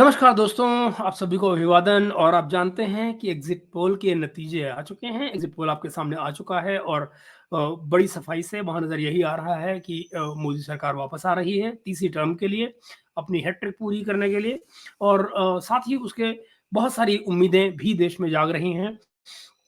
नमस्कार दोस्तों, आप सभी को अभिवादन। और आप जानते हैं कि एग्ज़िट पोल के नतीजे आ चुके हैं। एग्ज़िट पोल आपके सामने आ चुका है और बड़ी सफाई से वहाँ नज़र यही आ रहा है कि मोदी सरकार वापस आ रही है तीसरी टर्म के लिए, अपनी हैट्रिक पूरी करने के लिए। और साथ ही उसके बहुत सारी उम्मीदें भी देश में जाग रही हैं।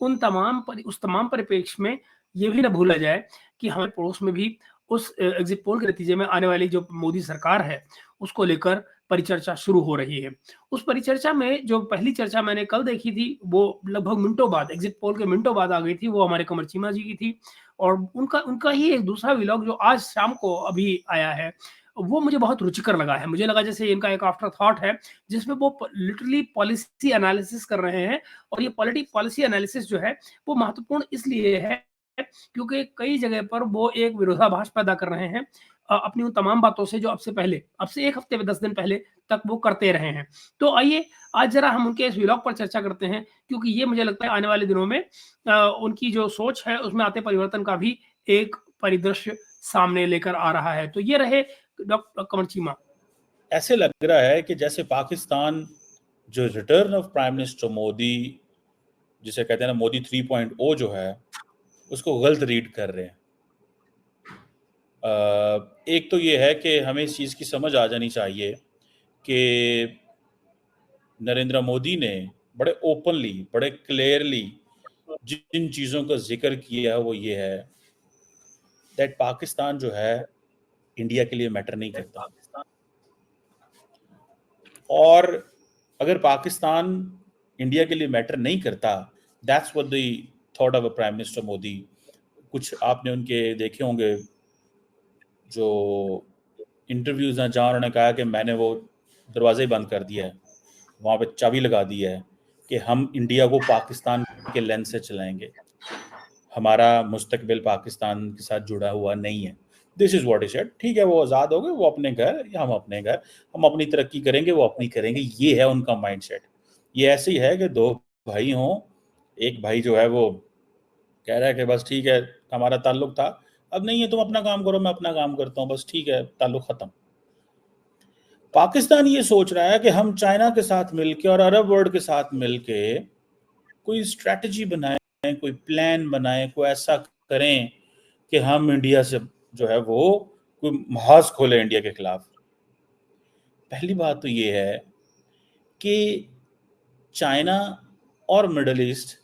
उस तमाम परिप्रेक्ष्य में ये भी ना भूला जाए कि हमारे पड़ोस में भी उस एग्ज़िट पोल के नतीजे में आने वाली जो मोदी सरकार है, उसको लेकर परिचर्चा शुरू हो रही है। उस परिचर्चा में जो पहली चर्चा मैंने कल देखी थी, वो लगभग मिनटों बाद, एग्ज़िट पोल के मिनटों बाद आ गई थी, वो हमारे कमर चीमा जी की थी। और उनका उनका ही एक दूसरा व्लॉग जो आज शाम को अभी आया है, वो मुझे बहुत रुचिकर लगा है। मुझे लगा जैसे इनका एक आफ्टर थॉट है, जिसमें वो लिटरली पॉलिसी एनालिसिस कर रहे हैं। और ये पॉलिसी एनालिसिस जो है, वो महत्वपूर्ण इसलिए है क्योंकि कई जगह पर वो एक विरोधाभास पैदा कर रहे हैं अपनी उन तमाम बातों से जो अब से 1 हफ्ते में 10 दिन पहले तक वो करते रहे हैं। तो आइए आज ज़रा हम उनके इस व्लॉग पर चर्चा करते हैं, क्योंकि ये मुझे लगता है आने वाले दिनों में उनकी जो सोच है उसमें आते परिवर्तन का भी एक परिदृश्य सामने लेकर आ रहा है। तो ये रहे डॉक्टर कमर चीमा। ऐसे लग रहा है कि जैसे पाकिस्तान जो return of prime minister Modi, जिसे कहते हैं ना मोदी 3.0 जो है, उसको गलत रीड कर रहे हैं। एक तो ये है कि हमें इस चीज़ की समझ आ जानी चाहिए कि नरेंद्र मोदी ने बड़े ओपनली, बड़े क्लियरली जिन चीज़ों का जिक्र किया वो ये है दैट पाकिस्तान जो है इंडिया के लिए मैटर नहीं करता। और अगर पाकिस्तान इंडिया के लिए मैटर नहीं करता, that's what the thought of prime minister Modi. कुछ आपने उनके देखे होंगे जो इंटरव्यूज हैं जहाँ उन्होंने कहा कि मैंने वो दरवाजे बंद कर दिया है, वहाँ पे चाबी लगा दी है कि हम इंडिया को पाकिस्तान के लेंस से चलाएंगे, हमारा मुस्तकबिल पाकिस्तान के साथ जुड़ा हुआ नहीं है। This is what is it. ठीक है, वो आज़ाद हो गए, वो अपने घर या हम अपने घर, हम अपनी तरक्की करेंगे, वो अपनी करेंगे। ये है उनका माइंडसेट। ये ऐसे ही है कि दो भाई हों, एक भाई जो है वो कह रहा है कि बस ठीक है, हमारा ताल्लुक था, अब नहीं है, तुम अपना काम करो, मैं अपना काम करता हूँ, बस ठीक है, ताल्लुक ख़त्म। पाकिस्तान ये सोच रहा है कि हम चाइना के साथ मिलके और अरब वर्ल्ड के साथ मिलके कोई स्ट्रैटेजी बनाएं, कोई प्लान बनाएं, कोई ऐसा करें कि हम इंडिया से जो है वो कोई महाज खोले इंडिया के खिलाफ। पहली बात तो ये है कि चाइना और मिडल ईस्ट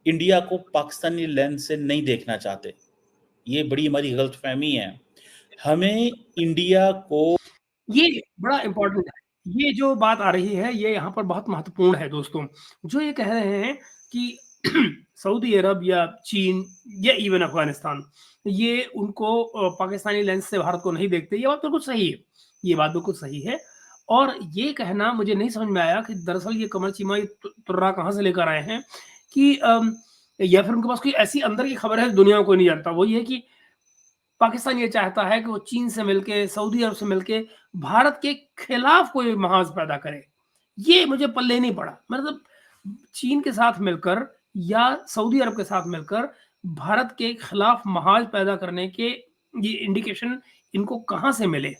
इंडिया को पाकिस्तानी लेंस से नहीं देखना चाहते। ये बड़ी हमारी गलतफहमी है। हमें इंडिया को ये बड़ा इम्पोर्टेंट है। ये जो बात आ रही है, ये यहाँ पर बहुत महत्वपूर्ण है दोस्तों। जो ये कह रहे हैं कि सऊदी अरब या चीन या इवन अफ़गानिस्तान, ये उनको पाकिस्तानी लेंस से भारत को नहीं देखते, ये बात बिल्कुल सही है। ये बात बिल्कुल सही है। और ये कहना मुझे नहीं समझ में आया कि दरअसल ये कमर चीमा ये तुर्रा कहाँ से लेकर आए हैं कि या फिर उनके पास कोई ऐसी अंदर की खबर है दुनिया को कोई नहीं जानता। वो ये कि पाकिस्तान ये चाहता है कि वो चीन से मिलके, सऊदी अरब से मिलके भारत के खिलाफ कोई महाज़ पैदा करे। ये मुझे पल्ले नहीं पड़ा। मतलब चीन के साथ मिलकर या सऊदी अरब के साथ मिलकर भारत के खिलाफ महाज़ पैदा करने के ये इंडिकेशन इनको कहाँ से मिले?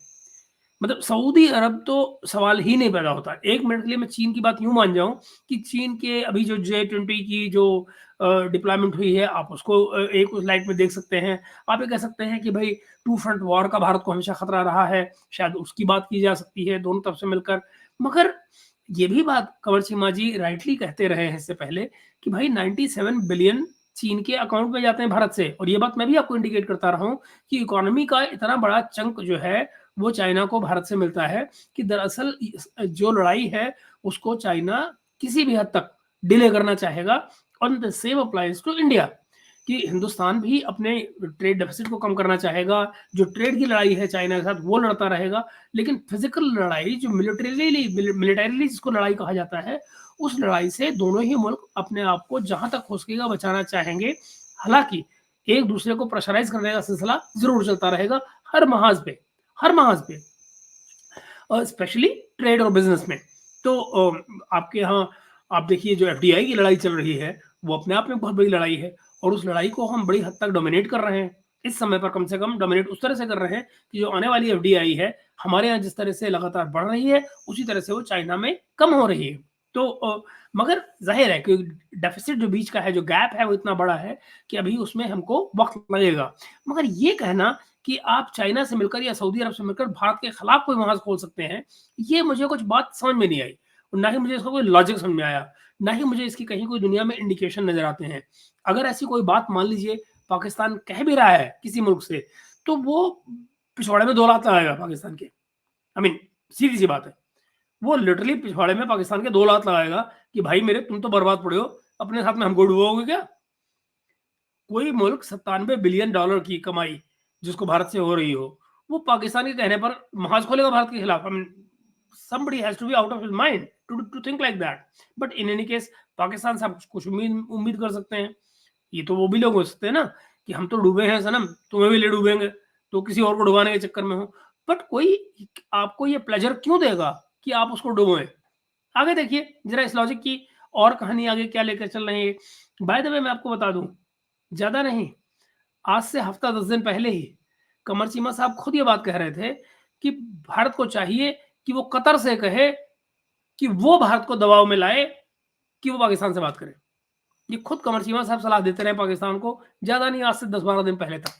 मतलब सऊदी अरब तो सवाल ही नहीं पैदा होता। 1 मिनट के लिए मैं चीन की बात यूँ मान जाऊँ कि चीन के अभी जो J-20 की जो डिप्लॉयमेंट हुई है, आप उसको एक उस लाइट में देख सकते हैं। आप ये कह सकते हैं कि भई टू फ्रंट वॉर का भारत को हमेशा खतरा रहा है, शायद उसकी बात की जा सकती है दोनों तरफ से मिलकर। मगर ये भी बात कंवर चिमा जी राइटली कहते रहे हैं इससे पहले कि भाई 97 बिलियन चीन के अकाउंट में जाते हैं भारत से। और ये बात मैं भी आपको इंडिकेट करता रहा हूँ कि इकोनॉमी का इतना बड़ा चंक जो है, वो चाइना को भारत से मिलता है कि दरअसल जो लड़ाई है, उसको चाइना किसी भी हद तक डिले करना चाहेगा। और the same applies to India कि हिंदुस्तान भी अपने ट्रेड डेफिसिट को कम करना चाहेगा। जो ट्रेड की लड़ाई है चाइना के साथ, वो लड़ता रहेगा। लेकिन फिजिकल लड़ाई, जो मिलिटरीली जिसको लड़ाई कहा जाता है, उस लड़ाई से दोनों ही मुल्क अपने आप को जहां तक हो सकेगा बचाना चाहेंगे। हालांकि एक दूसरे को प्रेशराइज करने का सिलसिला जरूर चलता रहेगा हर महाज पे, हर महाज पे, और स्पेशली ट्रेड और बिजनेस में। तो आपके यहाँ आप देखिए जो एफडीआई की लड़ाई चल रही है, वो अपने आप में बहुत बड़ी लड़ाई है और उस लड़ाई को हम बड़ी हद तक डोमिनेट कर रहे हैं। इस समय पर कम से कम डोमिनेट उस तरह से कर रहे हैं कि जो आने वाली एफडीआई है हमारे यहाँ जिस तरह से लगातार बढ़ रही है उसी तरह से वो चाइना में कम हो रही है। तो मगर जाहिर है कि डेफिसिट जो बीच का है, जो गैप है वो इतना बड़ा है कि अभी उसमें हमको वक्त लगेगा। मगर ये कहना कि आप चाइना से मिलकर या सऊदी अरब से मिलकर भारत के खिलाफ कोई महाज खोल सकते हैं, ये मुझे कुछ बात समझ में नहीं आई, ना ही मुझे इसका कोई लॉजिक समझ में आया, ना ही मुझे इसकी कहीं कोई दुनिया में इंडिकेशन नजर आते हैं। अगर ऐसी कोई बात मान लीजिए पाकिस्तान कह भी रहा है किसी मुल्क से, तो वो पिछवाड़े में 2 लात लगाएगा पाकिस्तान के। आई मीन सीधी सी बात है, वो लिटरली पिछवाड़े में पाकिस्तान के 2 लात लगाएगा कि भाई मेरे तुम तो बर्बाद पड़े हो, अपने साथ में हमको डुबोगे क्या? कोई मुल्क 97 बिलियन डॉलर की कमाई जिसको भारत से हो रही हो, वो पाकिस्तान के कहने पर महाज खोलेगा भारत के खिलाफ? I mean somebody has to be out of his mind to think like that. But in any case Pakistan से आप कुछ उम्मीद कर सकते हैं। ये तो वो भी लोग हो सकते हैं ना कि हम तो डूबे हैं सनम, तुम्हें भी ले डूबेंगे, तो किसी और को डुबाने के चक्कर में हो। बट कोई आपको ये प्लेजर क्यों देगा कि आप उसको डुबोएं? आगे देखिए जरा इस लॉजिक की और कहानी आगे क्या लेकर चल रहे हैं। बाय द वे मैं आपको बता दूं, ज्यादा नहीं, आज से हफ्ता 10 दिन पहले ही कमर चीमा साहब खुद ये बात कह रहे थे कि भारत को चाहिए कि वो कतर से कहे कि वो भारत को दबाव में लाए कि वो पाकिस्तान से बात करे। ये खुद कमर चीमा साहब सलाह देते रहे पाकिस्तान को, ज्यादा नहीं आज से 10-12 दिन पहले तक।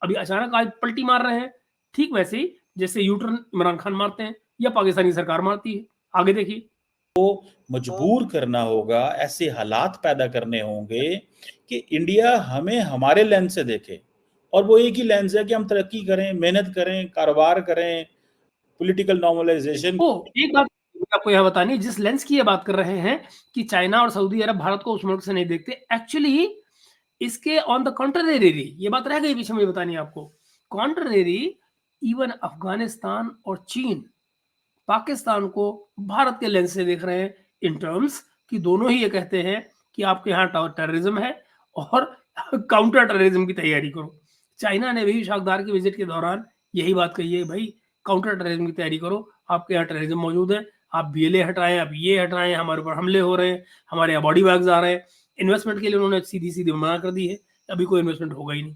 अभी अचानक आज पलटी मार रहे हैं, ठीक वैसे ही जैसे यूटर्न इमरान खान मारते हैं या पाकिस्तानी सरकार मारती है। आगे देखिए, मजबूर करना होगा, ऐसे हालात पैदा करने होंगे कि इंडिया हमें हमारे लेंस से देखे, और वो एक ही लेंस है कि हम तरक्की करें, मेहनत करें, कारोबार करें, पॉलिटिकल नॉर्मलाइजेशन। एक बात आपको यह बतानी, जिस लेंस की ये बात कर रहे हैं कि चाइना और सऊदी अरब भारत को उस मुल्क से नहीं देखते, एक्चुअली इसके ऑन द कॉन्ट्रेरी, ये बात रह गई पीछे मुझे बतानी आपको, कॉन्ट्रेरी इवन अफगानिस्तान और चीन पाकिस्तान को भारत के लेंस से देख रहे हैं, इन टर्म्स कि दोनों ही ये कहते हैं कि आपके यहाँ टेररिज्म है और काउंटर टेररिज्म की तैयारी करो। चाइना ने भी शाकदार की विजिट के दौरान यही बात कही है, भाई काउंटर टेररिज्म की तैयारी करो, आपके यहाँ टेररिज्म मौजूद है, आप बीएलए हटाएं, आप ये हटाएं, हमारे ऊपर हमले हो रहे हैं, हमारे यहाँ बॉडी बैग्स आ रहे हैं। इन्वेस्टमेंट के लिए उन्होंने सीधी सीधी मना कर दी है, अभी कोई इन्वेस्टमेंट होगा ही नहीं।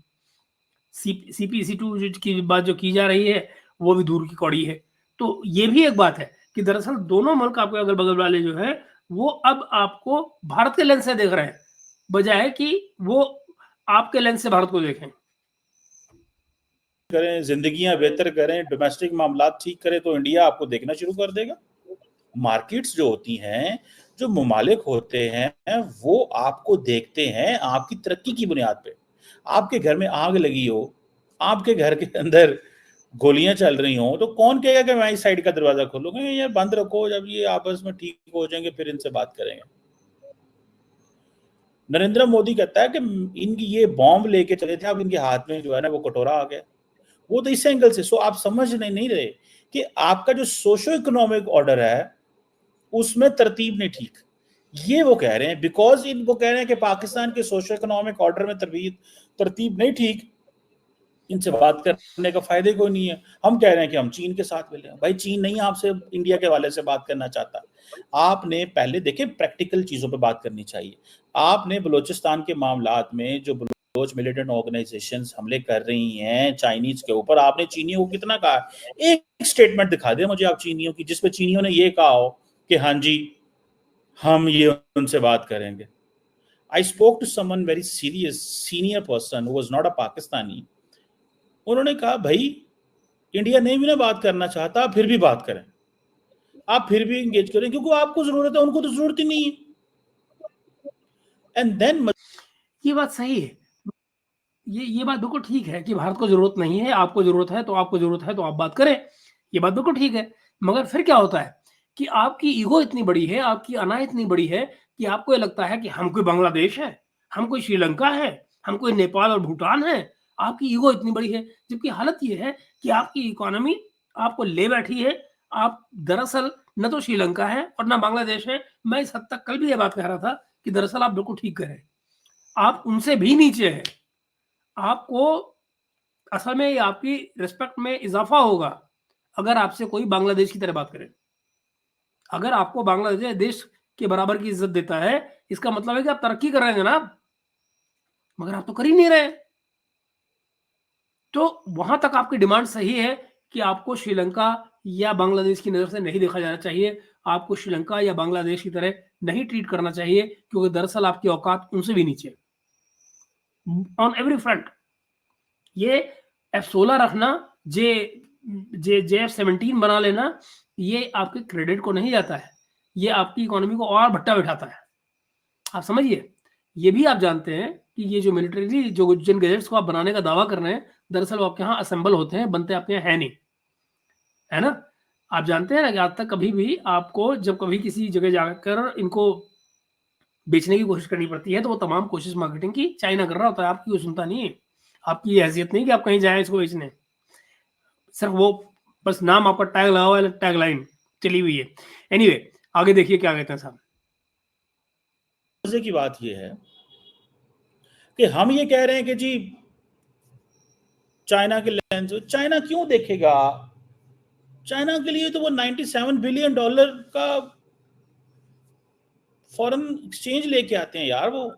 CPEC2 की बात जो की जा रही है वो भी दूर की कौड़ी है। तो ये भी एक बात है कि दरअसल दोनों मुल्क आपके अगल बगल वाले जो है वो अब आपको भारत के लेंस से देख रहे हैं, बजाय कि वो आपके लेंस से भारत को देखें। करें, जिंदगियां बेहतर करें, डोमेस्टिक मामला ठीक करें, तो इंडिया आपको देखना शुरू कर देगा। मार्केट्स जो होती हैं, जो ममालिक होते हैं, वो आपको देखते हैं आपकी तरक्की की बुनियाद पे। आपके घर में आग लगी हो, आपके घर के अंदर गोलियां चल रही हो, तो कौन कहेगा कि मैं इस साइड का दरवाजा खोलूंगा? यार बंद रखो, जब ये आपस में ठीक हो जाएंगे फिर इनसे बात करेंगे। नरेंद्र मोदी कहता है कि इनकी ये बॉम्ब लेके चले थे, अब इनके हाथ में जो है ना वो कटोरा आ गया। वो तो इस एंगल से। सो आप समझ नहीं रहे कि आपका जो सोशो इकोनॉमिक ऑर्डर है उसमें तरतीब नहीं ठीक। ये वो कह रहे हैं, बिकॉज वो कह रहे हैं कि पाकिस्तान के सोशो इकोनॉमिक ऑर्डर में तरतीब नहीं ठीक, इनसे बात करने का फायदे कोई नहीं है। हम कह रहे हैं कि हम चीन के साथ मिले। भाई चीन नहीं आपसे इंडिया के हवाले से बात करना चाहता। आपने पहले देखे प्रैक्टिकल चीजों पे बात करनी चाहिए। आपने बलूचिस्तान के मामलात में जो बलोच मिलिटेंट ऑर्गेनाइजेशंस हमले कर रही हैं चाइनीज के ऊपर, आपने चीनियों को कितना कहा? एक स्टेटमेंट दिखा दे मुझे आप चीनियों की जिसपे चीनियों ने ये कहा हो कि हाँ जी हम ये उनसे बात करेंगे। I spoke to someone very serious senior person who was not a Pakistani. उन्होंने कहा भाई इंडिया नहीं भी ना बात करना चाहता, आप फिर भी बात करें, आप फिर भी इंगेज करें, क्योंकि आपको जरूरत है, उनको तो जरूरत ही नहीं है। एंड देन ये बात सही है, ये बात बिल्कुल ठीक है कि भारत को जरूरत नहीं है, आपको जरूरत है तो आपको जरूरत है तो आप बात करें, ये बात बिल्कुल ठीक है। मगर फिर क्या होता है कि आपकी ईगो इतनी बड़ी है, आपकी अना इतनी बड़ी है कि आपको ये लगता है कि हम कोई बांग्लादेश है, हम कोई श्रीलंका है, हम कोई नेपाल और भूटान है। आपकी ईगो इतनी बड़ी है, जबकि हालत ये है कि आपकी इकोनॉमी आपको ले बैठी है। आप दरअसल न तो श्रीलंका है और न बांग्लादेश है। मैं इस हद तक कल भी ये बात कह रहा था कि दरअसल आप बिल्कुल ठीक करें, आप उनसे भी नीचे हैं। आपको असल में ये आपकी रिस्पेक्ट में इजाफा होगा अगर आपसे कोई बांग्लादेश की तरह बात करे। अगर आपको बांग्लादेश देश के बराबर की इज्जत देता है, इसका मतलब है कि आप तरक्की कर रहे हैं जनाब, मगर आप तो कर ही नहीं रहे। तो वहां तक आपकी डिमांड सही है कि आपको श्रीलंका या बांग्लादेश की नज़र से नहीं देखा जाना चाहिए, आपको श्रीलंका या बांग्लादेश की तरह नहीं ट्रीट करना चाहिए, क्योंकि दरअसल आपकी औकात उनसे भी नीचे ऑन एवरी फ्रंट। ये F-16 रखना, JF-17 बना लेना, ये आपके क्रेडिट को नहीं जाता है, ये आपकी इकोनॉमी को और भट्टा बिठाता है। आप समझिए, ये भी आप जानते हैं कि ये जो मिलिट्री जो जिन गैजेट्स को आप बनाने का दावा कर रहे हैं, दरअसल वो आपके यहाँ असेंबल होते हैं, बनते आपके यहाँ है नहीं, है ना? आप जानते हैं ना कि आज तक कभी भी आपको जब कभी किसी जगह जाकर इनको बेचने की कोशिश करनी पड़ती है, तो वो तमाम कोशिश मार्केटिंग की चाइना कर रहा होता है, आपकी वो सुनता नहीं है। आपकी ये हैसियत नहीं कि आप कहीं जाएँ इसको बेचने। सिर्फ वो बस नाम आपका टैग लगा हुआ है, टैग लाइन चली हुई है। एनीवे, आगे देखिए क्या कहते हैं साहब। मजे की बात ये है कि हम ये कह रहे हैं कि जी चाइना के लेंस, चाइना क्यों देखेगा? चाइना के लिए तो वो $97 बिलियन का फॉरेन एक्सचेंज लेके आते हैं यार। वो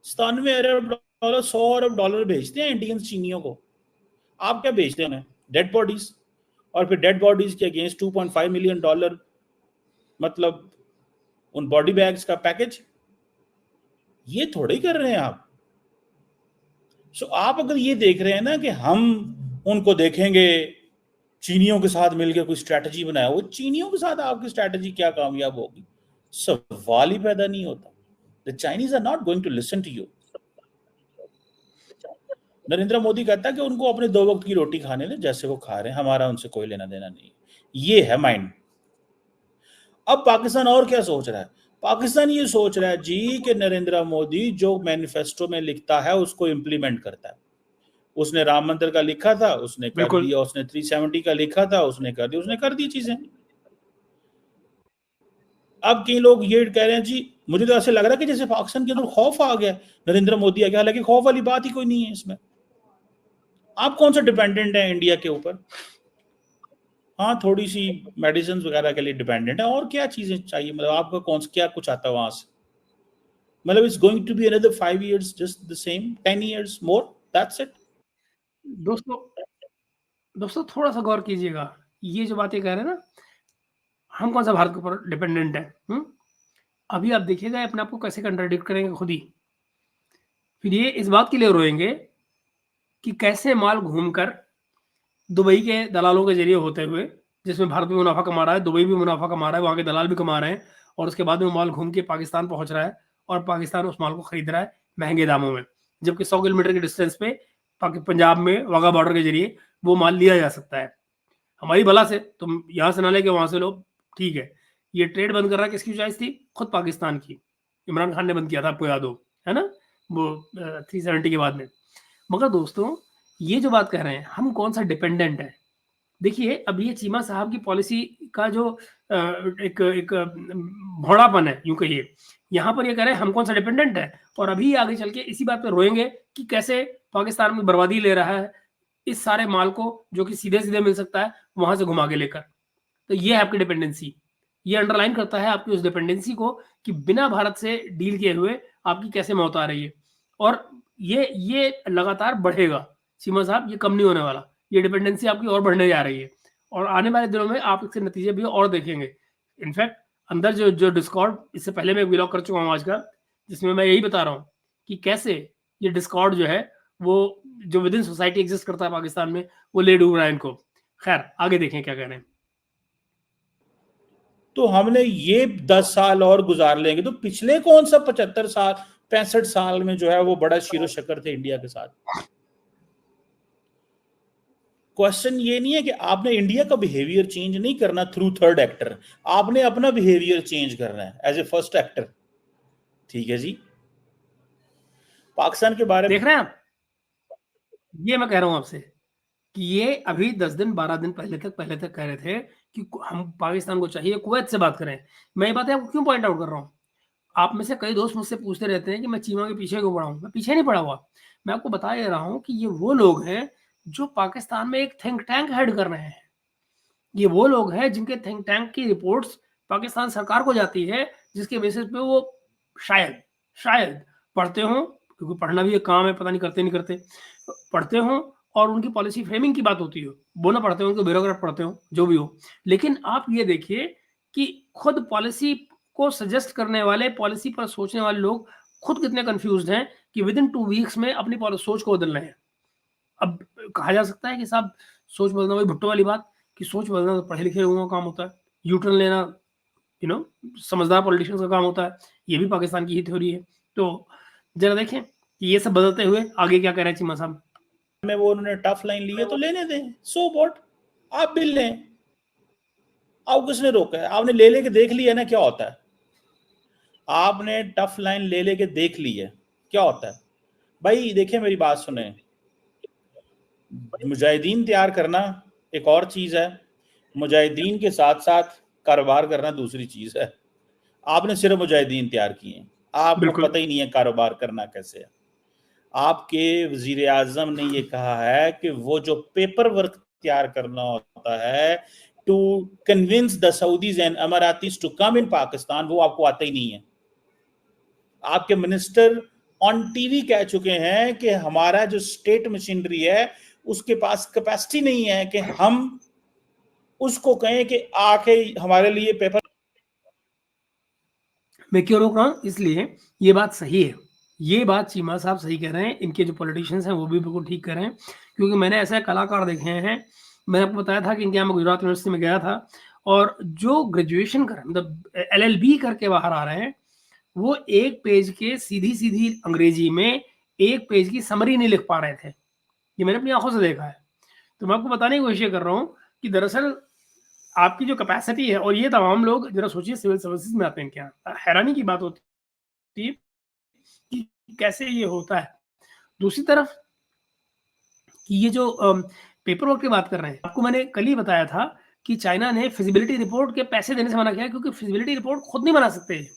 97 अरब डॉलर, 100 अरब डॉलर भेजते हैं इंडियन चीनियों को। आप क्या भेजते हैं उन्हें? Dead bodies. और फिर डेड बॉडीज के अगेंस्ट $2.5 मिलियन, मतलब उन बॉडी बैग्स का पैकेज। ये थोड़े ही कर रहे हैं आप। सो आप अगर ये देख रहे हैं ना कि हम उनको देखेंगे, चीनियों के साथ मिलकर कोई स्ट्रैटेजी बनाया, वो चीनियों के साथ आपकी स्ट्रैटेजी क्या कामयाब होगी? सवाल ही पैदा नहीं होता। The Chinese are not going to listen to you. Narendra Modi कहता है कि उनको अपने 2 वक्त की रोटी खाने दे, जैसे वो खा रहे हैं, हमारा उनसे कोई लेना देना नहीं। ये है माइंड। अब पाकिस्तान और क्या सोच रहा है? पाकिस्तान ये सोच रहा है जी कि नरेंद्र मोदी जो मैनिफेस्टो में लिखता है उसको इंप्लीमेंट करता है। उसने राम मंदिर का लिखा था, उसने कर दिया। उसने 370 का लिखा था, उसने कर दिया। उसने कर दी चीजें। अब कई लोग ये कह रहे हैं जी, मुझे तो ऐसे लग रहा है कि जैसे पाकिस्तान के अंदर खौफ आ गया, नरेंद्र मोदी आ गया। हालांकि खौफ वाली बात ही कोई नहीं है इसमें। आप कौन सा डिपेंडेंट है इंडिया के ऊपर? हाँ, थोड़ी सी मेडिसिन वगैरह के लिए डिपेंडेंट है, और क्या चीजें चाहिए? मतलब आपका कौन सा क्या कुछ आता है वहां से? मतलब it's going to be another 5 years just the same, 10 years more, that's it. दोस्तों दोस्तों थोड़ा सा गौर कीजिएगा, ये जो बातें कह रहे हैं ना, हम कौन सा भारत के ऊपर डिपेंडेंट है? अभी आप देखिएगा अपने आप को कैसे कंट्राडिक्ट करेंगे खुद ही। फिर ये इस बात के लिए रोएंगे कि कैसे माल घूमकर दुबई के दलालों के जरिए होते हुए, जिसमें भारत भी मुनाफा कमा रहा है, दुबई भी मुनाफा कमा रहा है, वहाँ के दलाल भी कमा रहे हैं, और उसके बाद में माल घूम के पाकिस्तान पहुँच रहा है और पाकिस्तान उस माल को खरीद रहा है महंगे दामों में, जबकि 100 किलोमीटर के डिस्टेंस पे पंजाब में वाघा बॉर्डर के जरिए वो माल लिया जा सकता है हमारी भला से। तुम यहाँ से ना लेके वहाँ से लो, ठीक है। ये ट्रेड बंद कर रहा है, किसकी चॉइस थी? खुद पाकिस्तान की। इमरान खान ने बंद किया था, आपको याद हो, है ना, वो 370 के बाद में। मगर दोस्तों ये जो बात कह रहे हैं हम कौन सा डिपेंडेंट है, देखिए अब ये चीमा साहब की पॉलिसी का जो एक भोड़ापन है, यूं कहिए। यहाँ पर ये कह रहे हैं हम कौन सा डिपेंडेंट है, और अभी आगे चल के इसी बात पर रोएंगे कि कैसे पाकिस्तान में बर्बादी ले रहा है इस सारे माल को जो कि सीधे सीधे मिल सकता है वहां से घुमा के लेकर। तो ये है आपकी डिपेंडेंसी। ये अंडरलाइन करता है आपकी उस डिपेंडेंसी को कि बिना भारत से डील किए हुए आपकी कैसे मौत आ रही है, और ये लगातार बढ़ेगा सीमा साहब, ये कम नहीं होने वाला। ये डिपेंडेंसी आपकी और बढ़ने जा रही है, और आने वाले दिनों में आप इसके नतीजे भी और देखेंगे। इनफैक्ट अंदर जो जो डिस्कॉर्ड, इससे पहले मैं व्लॉग कर चुका हूँ आज का, जिसमें मैं यही बता रहा हूँ कि कैसे ये डिस्कॉर्ड जो है वो जो विद इन सोसाइटी एग्जिस्ट करता है पाकिस्तान में, वो ले डूब रहा है इनको। खैर आगे देखें क्या कह रहे हैं। तो हमने ये 10 साल और गुजार लेंगे तो पिछले कौन सा 75 साल 65 साल में जो है वो बड़ा शीरो शक्कर थे इंडिया के साथ। क्वेश्चन ये नहीं है कि आपने इंडिया का बिहेवियर चेंज नहीं करना थ्रू थर्ड एक्टर, आपने अपना बिहेवियर चेंज करना है एज ए फर्स्ट एक्टर। ठीक है जी। पाकिस्तान के बारे में देख रहे हैं आप, ये मैं कह रहा हूं आपसे कि ये अभी 10 दिन 12 दिन पहले तक कह रहे थे कि हम पाकिस्तान को चाहिए कुवैत से बात करें। मैं ये बातें आपको क्यों पॉइंट आउट कर रहा हूँ? आप में से कई दोस्त मुझसे पूछते रहते हैं कि मैं चीमा के पीछे क्यों पड़ा हूँ। मैं पीछे नहीं पड़ा हुआ, मैं आपको बता ये रहा हूँ कि ये वो लोग हैं जो पाकिस्तान में एक थिंक टैंक हेड कर रहे हैं। ये वो लोग हैं जिनके थिंक टैंक की रिपोर्ट्स पाकिस्तान सरकार को जाती है, जिसके बेसिस पे वो शायद शायद पढ़ते हों, क्योंकि पढ़ना भी एक काम है, पता नहीं करते नहीं करते, पढ़ते हों और उनकी पॉलिसी फ्रेमिंग की बात होती हो, वो ना पढ़ते हो, उनको ब्यूरोक्रेट पढ़ते हो, जो भी हो। लेकिन आप ये देखिए कि खुद पॉलिसी को सजेस्ट करने वाले, पॉलिसी पर सोचने वाले लोग खुद कितने कन्फ्यूज़्ड हैं कि विदिन 2 वीक्स में अपनी सोच को बदल रहे हैं। अब कहा जा सकता है कि साहब सोच बदलना, वही भुट्टो वाली बात कि सोच बदलना तो पढ़े लिखे लोगों का काम होता है। यू टर्न लेना समझदार पॉलिटिशियंस का काम होता है। ये भी पाकिस्तान की ही थ्योरी है। तो ज़रा देखें कि ये सब बदलते हुए आगे क्या कह रहे हैं चीमा साहब। में वो उन्होंने टफ लाइन ली है तो लेने दें, सो व्हाट, आप भी लें, आप किसने रोका है? आपने ले लेके देख लिया ना क्या होता है, आपने टफ लाइन ले लेके देख ली है क्या होता है। भाई देखिए मेरी बात सुने, मुजाहिदीन तैयार करना एक और चीज है, मुजाहिदीन के साथ साथ कारोबार करना दूसरी चीज है। आपने सिर्फ मुजाहिदीन तैयार किए हैं, आपको बिल्कुल। पता ही नहीं है कारोबार करना कैसे है। आपके वजीर आजम ने ये कहा है कि वो जो पेपर वर्क तैयार करना होता है to convince the Saudis and Emiratis to come in Pakistan, वो आपको आता ही नहीं है। आपके मिनिस्टर ऑन टीवी कह चुके हैं कि हमारा जो स्टेट मशीनरी है उसके पास कैपेसिटी नहीं है कि हम उसको कहें कि आके हमारे लिए पेपर। मैं क्यों रोक रहा हूँ, इसलिए ये बात सही है, ये बात चीमा साहब सही कह रहे हैं, इनके जो पॉलिटिशियंस हैं वो भी बिल्कुल ठीक कह रहे हैं। क्योंकि मैंने ऐसे कलाकार देखे हैं, मैंने आपको बताया था कि इनके यहाँ मैं गुजरात यूनिवर्सिटी में गया था, और जो ग्रेजुएशन कर मतलब LLB करके बाहर आ रहे हैं, वो 1 पेज के सीधी-सीधी अंग्रेजी में 1 पेज की समरी नहीं लिख पा रहे थे। ये मैंने अपनी आँखों से देखा है। तो मैं आपको बताने की कोशिश कर रहा हूँ कि दरअसल आपकी जो कैपेसिटी है, और ये तमाम लोग ज़रा सोचिए सिविल सर्विसेज में आते हैं इनके यहाँ। हैरानी की बात होती है कि कैसे ये होता है। दूसरी तरफ कि ये जो पेपर वर्क की बात कर रहे हैं, आपको मैंने कल ही बताया था कि चाइना ने फिज़िबिलिटी रिपोर्ट के पैसे देने से मना किया, क्योंकि फिज़िबिलिटी रिपोर्ट खुद नहीं बना सकते।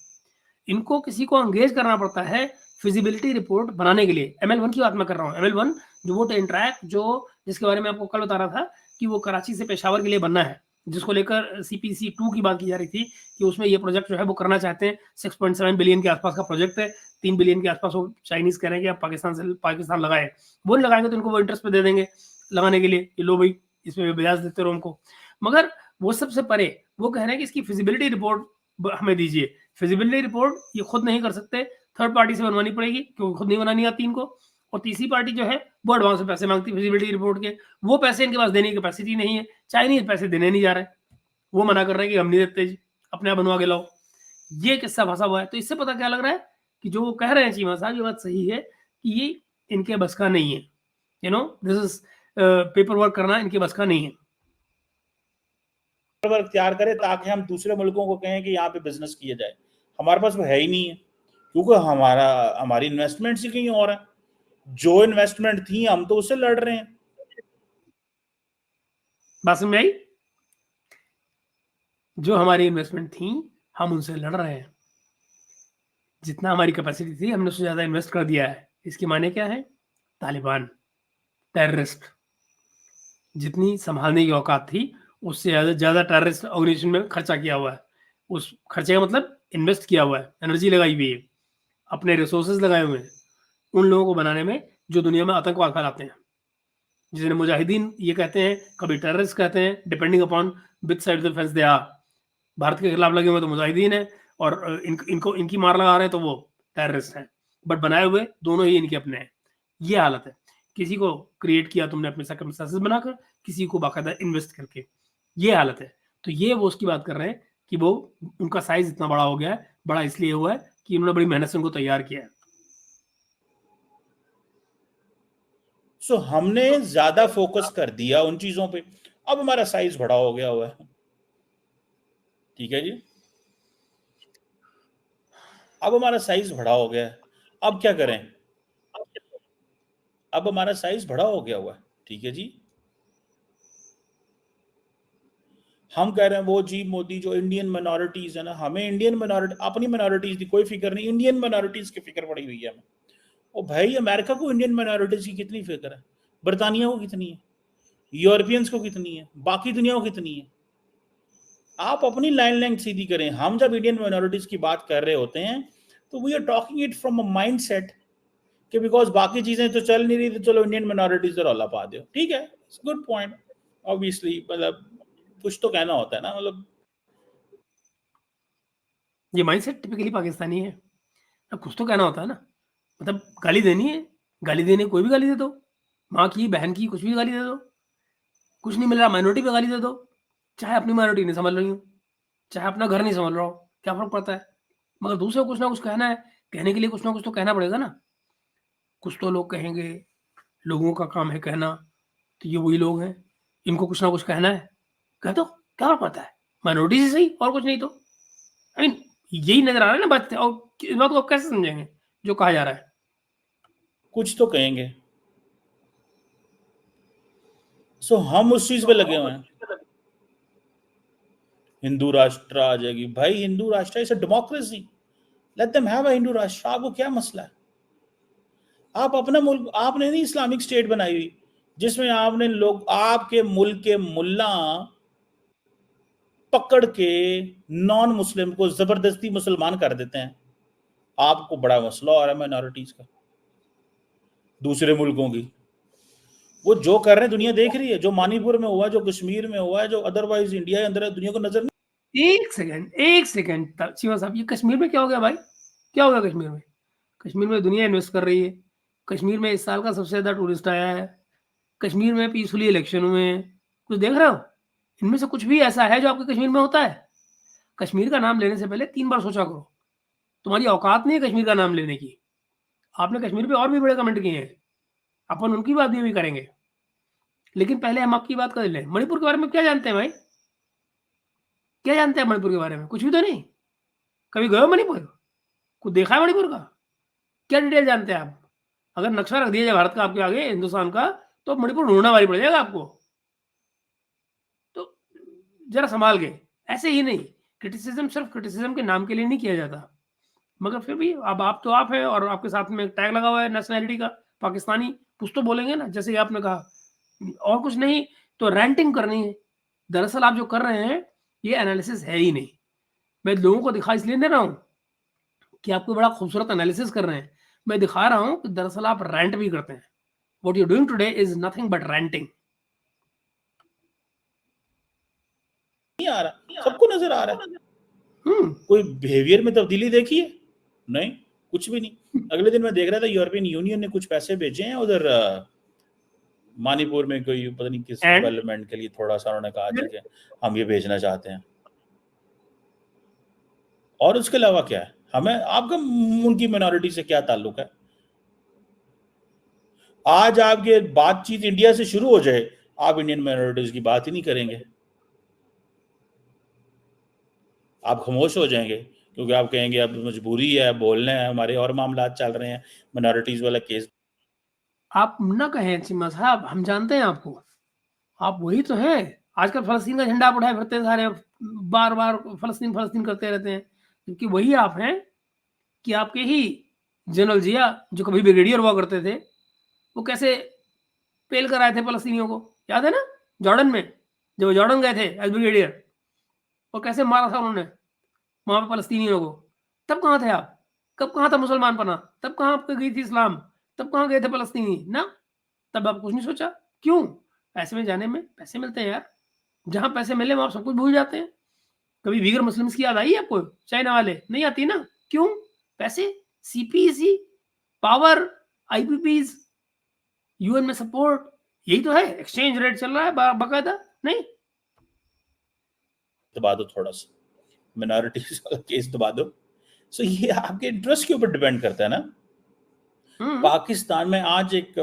इनको किसी को एंगेज करना पड़ता है फिजिबिलिटी रिपोर्ट बनाने के लिए। ML1 की बात मैं कर रहा हूँ। ML1 जो वो ट्रेन ट्रैक जो जिसके बारे में आपको कल बता रहा था कि वो कराची से पेशावर के लिए बनना है, जिसको लेकर CPC2 की बात की जा रही थी कि उसमें ये प्रोजेक्ट जो है वो करना चाहते हैं। 6.7 बिलियन के आसपास का प्रोजेक्ट है। 3 बिलियन के आसपास वो चाइनीज कह रहे हैं कि आप पाकिस्तान लगाए। वो नहीं लगाएंगे तो इनको वो इंटरेस्ट पे दे देंगे लगाने के लिए कि लो भाई इसमें ब्याज देते रहो उनको। मगर वो सबसे परे वो कह रहे हैं कि इसकी फिजिबिलिटी रिपोर्ट हमें दीजिए। फिजिबिलिटी रिपोर्ट ये खुद नहीं कर सकते, थर्ड पार्टी से बनवानी पड़ेगी क्योंकि खुद नहीं बनानी आती इनको। और तीसरी पार्टी जो है वो एडवांस में पैसे मांगती है फिजिबिलिटी रिपोर्ट के। वो पैसे इनके पास देने की कैपेसिटी नहीं है। चाइनीज पैसे देने नहीं जा रहे, वो मना कर रहे हैं कि हम नहीं देते जी, अपने आप बनवा के लाओ। ये किस्सा फंसा हुआ है। तो इससे पता क्या लग रहा है कि जो वो कह रहे हैं चीमा साहब, ये बात सही है कि ये इनके बस का नहीं है। दिस इज पेपर वर्क करना इनके बस का नहीं है। वर्क तैयार करें ताकि हम दूसरे मुल्कों को कहें कि यहाँ पे बिजनेस किया जाए। हमारे पास वो है ही नहीं है, क्योंकि हमारी इन्वेस्टमेंट ही कहीं और है। जो इन्वेस्टमेंट थी हम तो उससे लड़ रहे हैं। बात समझ में आई? जो हमारी इन्वेस्टमेंट थी हम उनसे लड़ रहे हैं। जितना हमारी कैपेसिटी थी हमने उससे ज़्यादा इन्वेस्ट कर दिया है। इसके माने क्या है? तालिबान, टेररिस्ट। जितनी संभालने की औकात थी उससे ज़्यादा टेररिस्ट ऑर्गेनाइजेशन में खर्चा किया हुआ है। उस खर्चे का मतलब इन्वेस्ट किया हुआ है, एनर्जी लगाई हुई है, अपने रिसोर्सेज लगाए हुए हैं उन लोगों को बनाने में जो दुनिया में आतंकवाद फैलाते हैं, जिन्हें मुजाहिदीन ये कहते हैं, कभी टेररिस्ट कहते हैं, depending upon which side the fence they are. Bharat के खिलाफ लगे हुए तो मुजाहिदीन है, और इनको इनकी मार लगा रहे हैं तो वो टेररिस्ट हैं। बट बनाए हुए दोनों ही इनके अपने हैं। ये हालत है। किसी को क्रिएट किया तुमने अपने सर्कमस्टेंसेस बनाकर, किसी को बाकायदा इन्वेस्ट करके। ये हालत है। तो ये वो उसकी बात कर रहे हैं कि वो उनका साइज इतना बड़ा हो गया है। बड़ा इसलिए हुआ है कि उन्होंने बड़ी मेहनत से उनको तैयार किया है। सो हमने ज्यादा फोकस कर दिया उन चीजों पे, अब हमारा साइज बड़ा हो गया हुआ है। ठीक है जी, अब हमारा साइज बड़ा हो गया है, अब क्या करें? अब हमारा साइज बड़ा हो गया हुआ है। ठीक है जी, हम कह रहे हैं वो जी मोदी जो इंडियन माइनॉरिटीज है ना, हमें इंडियन माइनॉरिटी अपनी माइनॉरिटीज की कोई फिक्र नहीं, इंडियन माइनॉरिटीज की फिक्र पड़ी हुई है हमें। ओ भाई, अमेरिका को इंडियन माइनॉरिटीज की कितनी फिक्र है, बरतानिया को कितनी है, यूरोपियंस को कितनी है, बाकी दुनिया को कितनी है। आप अपनी लाइन लेंथ सीधी करें। हम जब इंडियन माइनॉरिटीज की बात कर रहे होते हैं तो we are talking it from a mind set कि बिकॉज बाकी चीजें तो चल नहीं रही तो चलो इंडियन माइनॉरिटीज तो रौला पा दो, ठीक है, गुड पॉइंट, ऑब्वियसली, मतलब कुछ तो कहना होता है ना, मतलब ये माइंडसेट टिपिकली पाकिस्तानी है। अब कुछ तो कहना होता है ना, मतलब गाली देनी है, गाली देने कोई भी गाली दे दो, माँ की, बहन की, कुछ भी गाली दे दो, कुछ नहीं मिल रहा माइनॉरिटी पे गाली दे दो, चाहे अपनी माइनॉरिटी नहीं समझ रही हो, चाहे अपना घर नहीं समझ रहा हो, क्या फ़र्क पड़ता है? मगर दूसरे को कुछ ना कुछ कहना है, कहने के लिए कुछ ना कुछ तो कहना पड़ेगा ना। कुछ तो लोग कहेंगे, लोगों का काम है कहना, तो ये वही लोग हैं, इनको कुछ ना कुछ कहना है, कह दो, क्या फ़र्क पड़ता है? माइनॉरिटी से सही और कुछ नहीं तो। आई मीन यही नज़र आ रहा है ना बात, और इस बात को आप कैसे समझेंगे, जो कहा जा रहा है? कुछ तो कहेंगे। सो हम उस चीज पे लगे हुए हैं, हिंदू राष्ट्र आ जाएगी भाई, हिंदू राष्ट्र is a democracy, let them have a Hindu राष्ट्र, आपको क्या मसला है? आप अपना मुल्क, आपने नहीं इस्लामिक स्टेट बनाई हुई जिसमें आपने लोग, आपके मुल्क के मुल्ला पकड़ के नॉन मुस्लिम को जबरदस्ती मुसलमान कर देते हैं, आपको बड़ा मसला हो रहा है माइनॉरिटीज का, दूसरे मुल्कों की, वो जो कर रहे हैं दुनिया देख रही है, जो मणिपुर में हुआ है, जो कश्मीर में हुआ है, जो अदरवाइज इंडिया के अंदर है, दुनिया को नजर नहीं। एक सेकंड शिवा साहब, ये कश्मीर में क्या हो गया भाई? क्या हो गया कश्मीर में? कश्मीर में दुनिया इन्वेस्ट कर रही है, कश्मीर में इस साल का सबसे ज़्यादा टूरिस्ट आया है, कश्मीर में पीसफुली इलेक्शन हुए हैं, कुछ देख रहे हो? इनमें से कुछ भी ऐसा है जो आपके कश्मीर में होता है? कश्मीर का नाम लेने से पहले 3 बार सोचा करो, तुम्हारी औकात नहीं है कश्मीर का नाम लेने की। आपने कश्मीर पे और भी बड़े कमेंट किए हैं, अपन उनकी बात भी करेंगे, लेकिन पहले हम आपकी बात कर लें। मणिपुर के बारे में क्या जानते हैं भाई? क्या जानते हैं मणिपुर के बारे में? कुछ भी तो नहीं। कभी गए हो मणिपुर? कुछ देखा है मणिपुर का? क्या डिटेल जानते हैं आप? अगर नक्शा रख दिया जाए भारत का आपके आगे, हिंदुस्तान का, तो मणिपुर ढूंढना भारी पड़ जाएगा आपको। तो जरा संभाल के, ऐसे ही नहीं, क्रिटिसिज्म सिर्फ क्रिटिसिज्म के नाम के लिए नहीं किया जाता। मगर फिर भी अब आप तो आप हैं, और आपके साथ में टैग लगा हुआ है नेशनैलिटी का, पाकिस्तानी, कुछ तो बोलेंगे ना, जैसे आपने कहा। और कुछ नहीं तो रैंटिंग करनी है। दरअसल आप जो कर रहे हैं, ये एनालिसिस है ही नहीं। मैं लोगों को दिखा इसलिए दे रहा हूँ कि आपको बड़ा खूबसूरत एनालिसिस कर रहे हैं। मैं दिखा रहा हूँ कि दरअसल आप रैंट भी करते हैं। What you doing today is nothing but ranting. आ रहा, सबको नजर आ रहा है। कोई बिहेवियर में तब्दीली देखी है? नहीं, कुछ भी नहीं। अगले दिन मैं देख रहा था यूरोपियन यूनियन ने कुछ पैसे भेजे हैं उधर मणिपुर में, कोई पता नहीं किस डेवलपमेंट के लिए, थोड़ा सा उन्होंने कहा ठीक है हम ये भेजना चाहते हैं, और उसके अलावा क्या है? हमें आपका उनकी माइनॉरिटी से क्या ताल्लुक है? आज आपकी बातचीत इंडिया से शुरू हो जाए, आप इंडियन माइनॉरिटीज की बात ही नहीं करेंगे, आप खामोश हो जाएंगे, क्योंकि आप कहेंगे अब मजबूरी है, बोलना है, हमारे और मामला चल रहे हैं, माइनॉरिटीज वाला केस। आप ना कहें चिम्मा साहब, हम जानते हैं आपको, आप वही तो हैं। आजकल फलस्तीन का झंडा आप उठाए फिरते हैं सारे, बार बार फलस्तीन फलस्तीन करते रहते हैं, क्योंकि वही आप हैं कि आपके ही जनरल जिया, जो कभी ब्रिगेडियर हुआ करते थे, वो कैसे पेल कर आए थे फलस्तीनियों को, याद है ना? जॉर्डन में, जब वो जॉर्डन गए थे एज ब्रिगेडियर, और कैसे मारा था उन्होंने वहाँ पे फलस्तीनियों को। तब कहाँ थे आप? कब कहाँ था मुसलमान पना? तब कहाँ आपको गई थी इस्लाम? तब कहाँ गए थे फलस्तीनी ना? तब आप कुछ नहीं सोचा। क्यों? पैसे में जाने में पैसे मिलते हैं यार, जहाँ पैसे मिले वहाँ सब कुछ भूल जाते हैं। कभी वीगर मुस्लिम्स की याद आई है आपको? चाइना वाले नहीं आती ना, क्यों? पैसे, सीपीसी, पावर, आईपीपीज, यूएन में सपोर्ट, यही तो है। एक्सचेंज रेट चल रहा है बाकायदा, नहीं? दबा दो थोड़ा सा, मिनॉरिटीज वाला केस दबा दो। सो ये आपके इंटरेस्ट के ऊपर डिपेंड करता है ना। पाकिस्तान में आज एक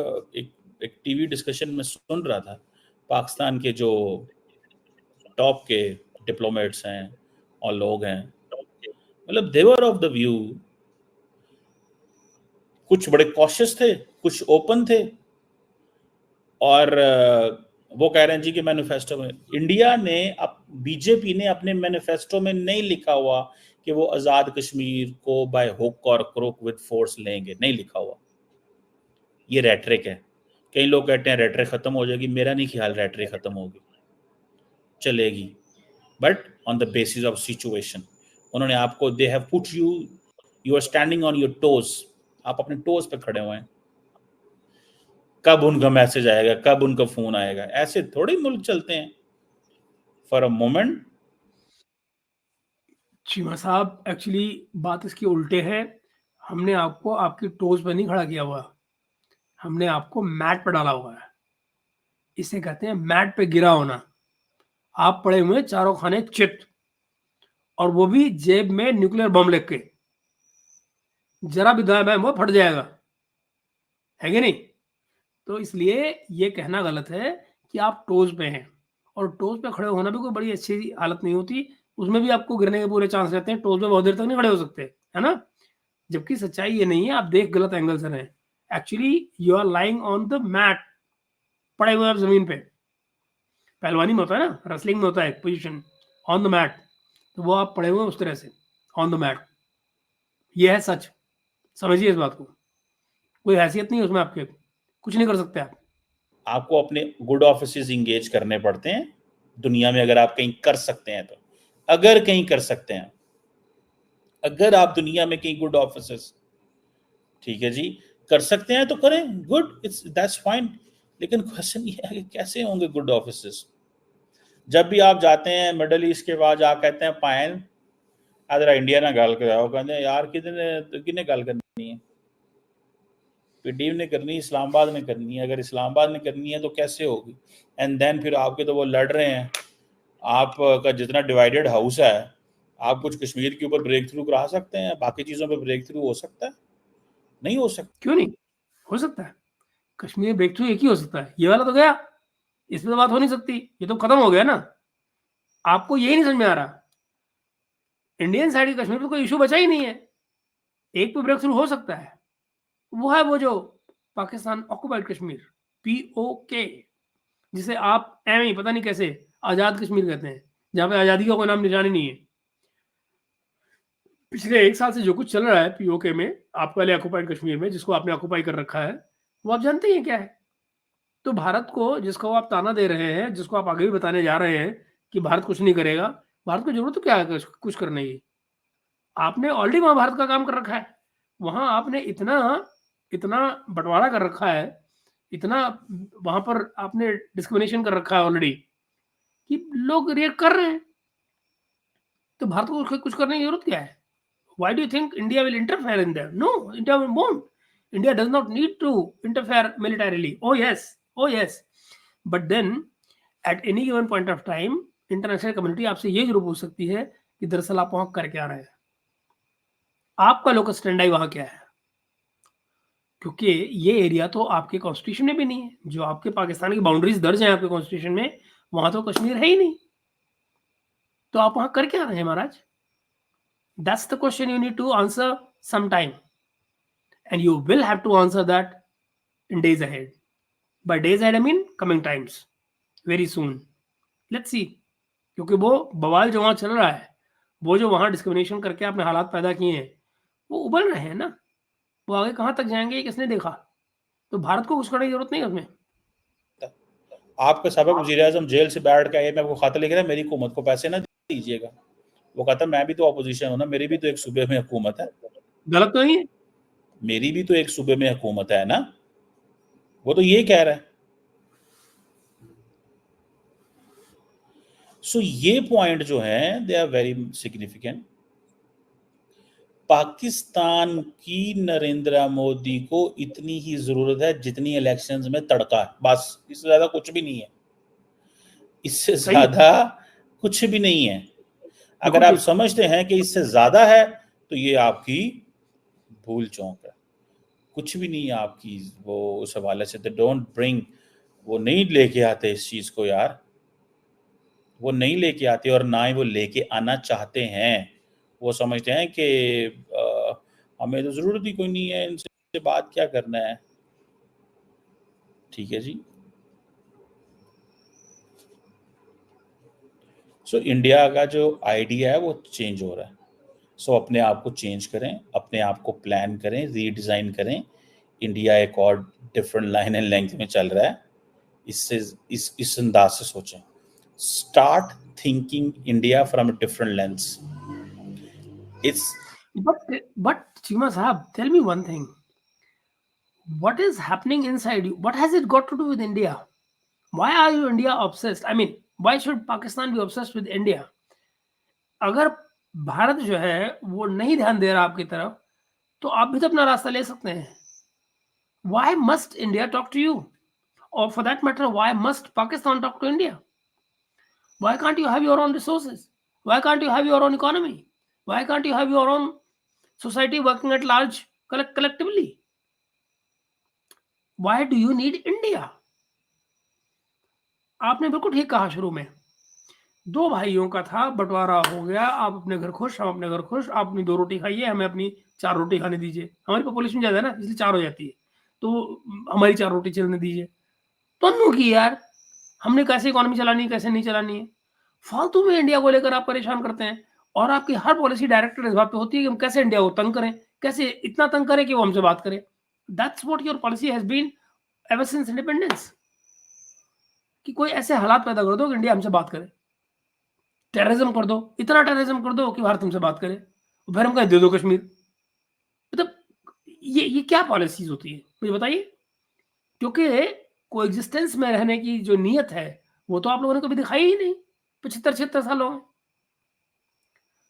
टीवी डिस्कशन में सुन रहा था, पाकिस्तान के जो टॉप के डिप्लोमेट्स हैं और लोग हैं, मतलब दे वर ऑफ द व्यू, कुछ बड़े कॉशियस थे, कुछ ओपन थे, और वो कह रहे हैं जी कि मैनिफेस्टो में इंडिया ने, अब बीजेपी ने अपने मैनिफेस्टो में नहीं लिखा हुआ कि वो आजाद कश्मीर को बाय हुक और क्रोक विद फोर्स लेंगे, नहीं लिखा हुआ। ये रेटरिक है। कई लोग कहते हैं रेटरिक खत्म हो जाएगी, मेरा नहीं ख्याल रेटरिक खत्म होगी, चलेगी, but on the basis of situation. उन्होंने आपको, they have put you, you are standing on your toes, आप अपने टोज पे खड़े हुए हैं, कब उनका मैसेज आएगा, कब उनका फोन आएगा। ऐसे थोड़े मुल्क चलते हैं फॉर अ मोमेंट। चीमा साहब, एक्चुअली बात इसकी उल्टे है। हमने आपको आपकी टोज पर नहीं खड़ा किया हुआ, हमने आपको मैट पर डाला हुआ है। इसे कहते हैं मैट पे गिरा होना। आप पड़े हुए चारों खाने चित, और वो भी जेब में न्यूक्लियर बम लेके। जरा भी दाया बाया वो फट जाएगा, है कि नहीं? तो इसलिए ये कहना गलत है कि आप टोज पे हैं। और टोज पे खड़े होना भी कोई बड़ी अच्छी हालत नहीं होती, उसमें भी आपको गिरने के पूरे चांस रहते हैं। टोज पे बहुत देर तक नहीं खड़े हो सकते, है ना? जबकि सच्चाई ये नहीं है, आप देख गलत एंगल से रहे। Actually you are lying on the mat, पड़े हुए आप जमीन पे। पहलवानी में होता है ना, रेसलिंग में होता है एक पोजीशन, ऑन द मैट, तो वो आप पड़े हुए उस तरह से, ऑन द मैट। ये है सच, समझिए इस बात को। कोई हैसियत नहीं है उसमें आपके, कुछ नहीं कर सकते आप। आपको अपने गुड ऑफिसेज इंगेज करने पड़ते हैं दुनिया में, अगर आप कहीं कर सकते हैं तो। अगर कहीं कर सकते हैं, अगर आप दुनिया में कहीं गुड ऑफिसेस, ठीक है जी, कर सकते हैं तो करें, गुड, इट्स दैट्स फाइन। लेकिन क्वेश्चन ये है कि कैसे होंगे गुड ऑफिसेस? जब भी आप जाते हैं मिडल ईस्ट के बाद, आप कहते हैं पायन अगर इंडिया ना गल कराओ, कहते यार कितने गल करनी है, पीडीएम ने करनी है, इस्लामाबाद ने करनी है। अगर इस्लामाबाद ने करनी है तो कैसे होगी? एंड देन फिर आपके तो वो लड़ रहे हैं, आपका जितना डिवाइडेड हाउस है, आप कुछ कश्मीर के ऊपर ब्रेक थ्रू करा सकते हैं, बाकी चीज़ों पे ब्रेक थ्रू हो सकता है? नहीं हो सकता। क्यों नहीं हो सकता है? कश्मीर ब्रेक थ्रू एक ही हो सकता है, ये वाला तो गया, इसमें तो बात हो नहीं सकती, ये तो खत्म हो गया ना। आपको यही नहीं समझ में आ रहा, इंडियन साइड की कश्मीर में कोई इशू बचा ही नहीं है। एक पे ब्रेक थ्रू हो सकता है, वो है वो जो पाकिस्तान ऑक्युपाइड कश्मीर, पीओके, जिसे आप एम ही पता नहीं कैसे आजाद कश्मीर कहते हैं, जहां पे आजादी का कोई नाम निशान ही नहीं है। पिछले 1 साल से जो कुछ चल रहा है पीओके में, आपके वाले ऑक्युपाइड कश्मीर में, जिसको आपने ऑक्युपाई कर रखा है, वो आप जानते ही हैं क्या है। तो भारत को, जिसको आप ताना दे रहे हैं, जिसको आप आगे भी बताने जा रहे हैं कि भारत कुछ नहीं करेगा, भारत को जरूरत तो क्या है कुछ करने की? आपने ऑलरेडी वहां भारत का काम कर रखा है। वहां आपने इतना इतना बंटवारा कर रखा है, इतना वहां पर आपने डिस्क्रिमिनेशन कर रखा है ऑलरेडी, कि लोग रिएक्ट कर रहे हैं। तो भारत को कुछ करने की जरूरत क्या है? Why do you think India will interfere in there? No, India won't. India does not need to interfere militarily. Oh yes, oh yes. But then at any given point of time, international community आपसे ये जरूर पूछ सकती है कि दरअसल आप वहां कर क्या रहे हैं, आपका लोकल स्टैंड आई वहां क्या है। क्योंकि ये एरिया तो आपके कॉन्स्टिट्यूशन में भी नहीं है, जो आपके पाकिस्तान की बाउंड्रीज दर्ज हैं आपके कॉन्स्टिट्यूशन में, वहां तो कश्मीर है ही नहीं। तो आप वहां कर क्या रहे हैं महाराज? That's the question you need to answer some time, and you will have to answer that in days ahead. By days ahead I mean coming times, very soon. Let's see. क्योंकि वो बवाल जो वहां चल रहा है, वो जो वहां डिस्क्रिमिनेशन करके आपने हालात पैदा किए हैं, वो उबल रहे हैं ना। वो आगे कहां तक जाएंगे ये किसने देखा? तो भारत को कुछ करने की जरूरत नहीं है उसमें। आपका सबक वजीर आजम जेल से बैठ के आए, मैं आपको खत लिख रहा है, मेरी हुकूमत को पैसे ना दीजिएगा। वो कहता मैं भी तो अपोजिशन हूँ ना, मेरी भी तो एक सूबे में हुकूमत है। गलत तो नहीं है? मेरी भी तो एक सूबे में हुकूमत है ना, वो तो ये कह रहा है। सो ये पॉइंट जो है they are very significant. Pakistan की नरेंद्र मोदी को इतनी ही जरूरत है जितनी इलेक्शंस में तड़का है, बस, इससे ज्यादा कुछ भी नहीं है, इससे ज्यादा कुछ भी नहीं है। अगर आप समझते हैं कि इससे ज्यादा है तो ये आपकी भूल चौंक है, कुछ भी नहीं है आपकी वो उस हवाले से। तो डोंट ब्रिंग, वो नहीं लेके आते इस चीज को यार, वो नहीं लेके आते और ना ही वो लेके आना चाहते हैं। वो समझते हैं कि हमें तो जरूरत ही कोई नहीं है, इनसे बात क्या करना है। ठीक है जी। सो इंडिया का जो आइडिया है वो चेंज हो रहा है। सो अपने आप को चेंज करें, अपने आप को प्लान करें, रीडिज़ाइन करें। इंडिया एक और डिफरेंट लाइन एंड लेंथ में चल रहा है, इससे इस अंदाज से सोचें। Start thinking India from a different lens. It's but Cheema साहब, tell me one thing. what is happening inside you? What has it got to do with India? Why are you India obsessed? I mean, why should Pakistan be obsessed with India? अगर भारत जो है वो नहीं ध्यान दे रहा आपकी तरफ, तो आप भी तो अपना रास्ता ले सकते हैं. Why must India talk to you? Or for that matter, why must Pakistan talk to India? Why can't you have your own resources? Why can't you have your own economy? Why can't you have your own society working at large collectively? Why do you need India? आपने बिल्कुल ठीक कहा शुरू में. 2 भाइयों का था, बँटवारा हो गया, आप अपने घर खुश, हम अपने घर खुश, आप अपनी 2 रोटी खाइए, हमें अपनी 4 रोटी खाने दीजिए. हमारी पॉपुलेशन ज़्यादा है ना, इसलिए 4 हो जाती है. तो हमारी 4 रोटी चलने दीजिए. तन्नू की यार, हमने कैसे इकोनॉमी चलानी है, कैसे नहीं चलानी है. फालतू में इंडिया को लेकर आप परेशान करते हैं, और आपकी हर पॉलिसी डायरेक्टेड इस बात पे होती है कि हम कैसे इंडिया को तंग करें, कैसे इतना तंग करें कि वो हमसे बात करे. That's what your policy has been ever since independence, कि कोई ऐसे हालात पैदा कर दो कि इंडिया हमसे बात करे. टेररिज्म कर दो, इतना टेररिज्म कर दो कि भारत हमसे बात करे, फिर हम कहें दे दो कश्मीर. मतलब ये क्या पॉलिसीज होती है, मुझे बताइए. क्योंकि कोएग्जिस्टेंस में रहने की जो नीयत है वो तो आप लोगों ने कभी दिखाई ही नहीं 75-76 सालों में.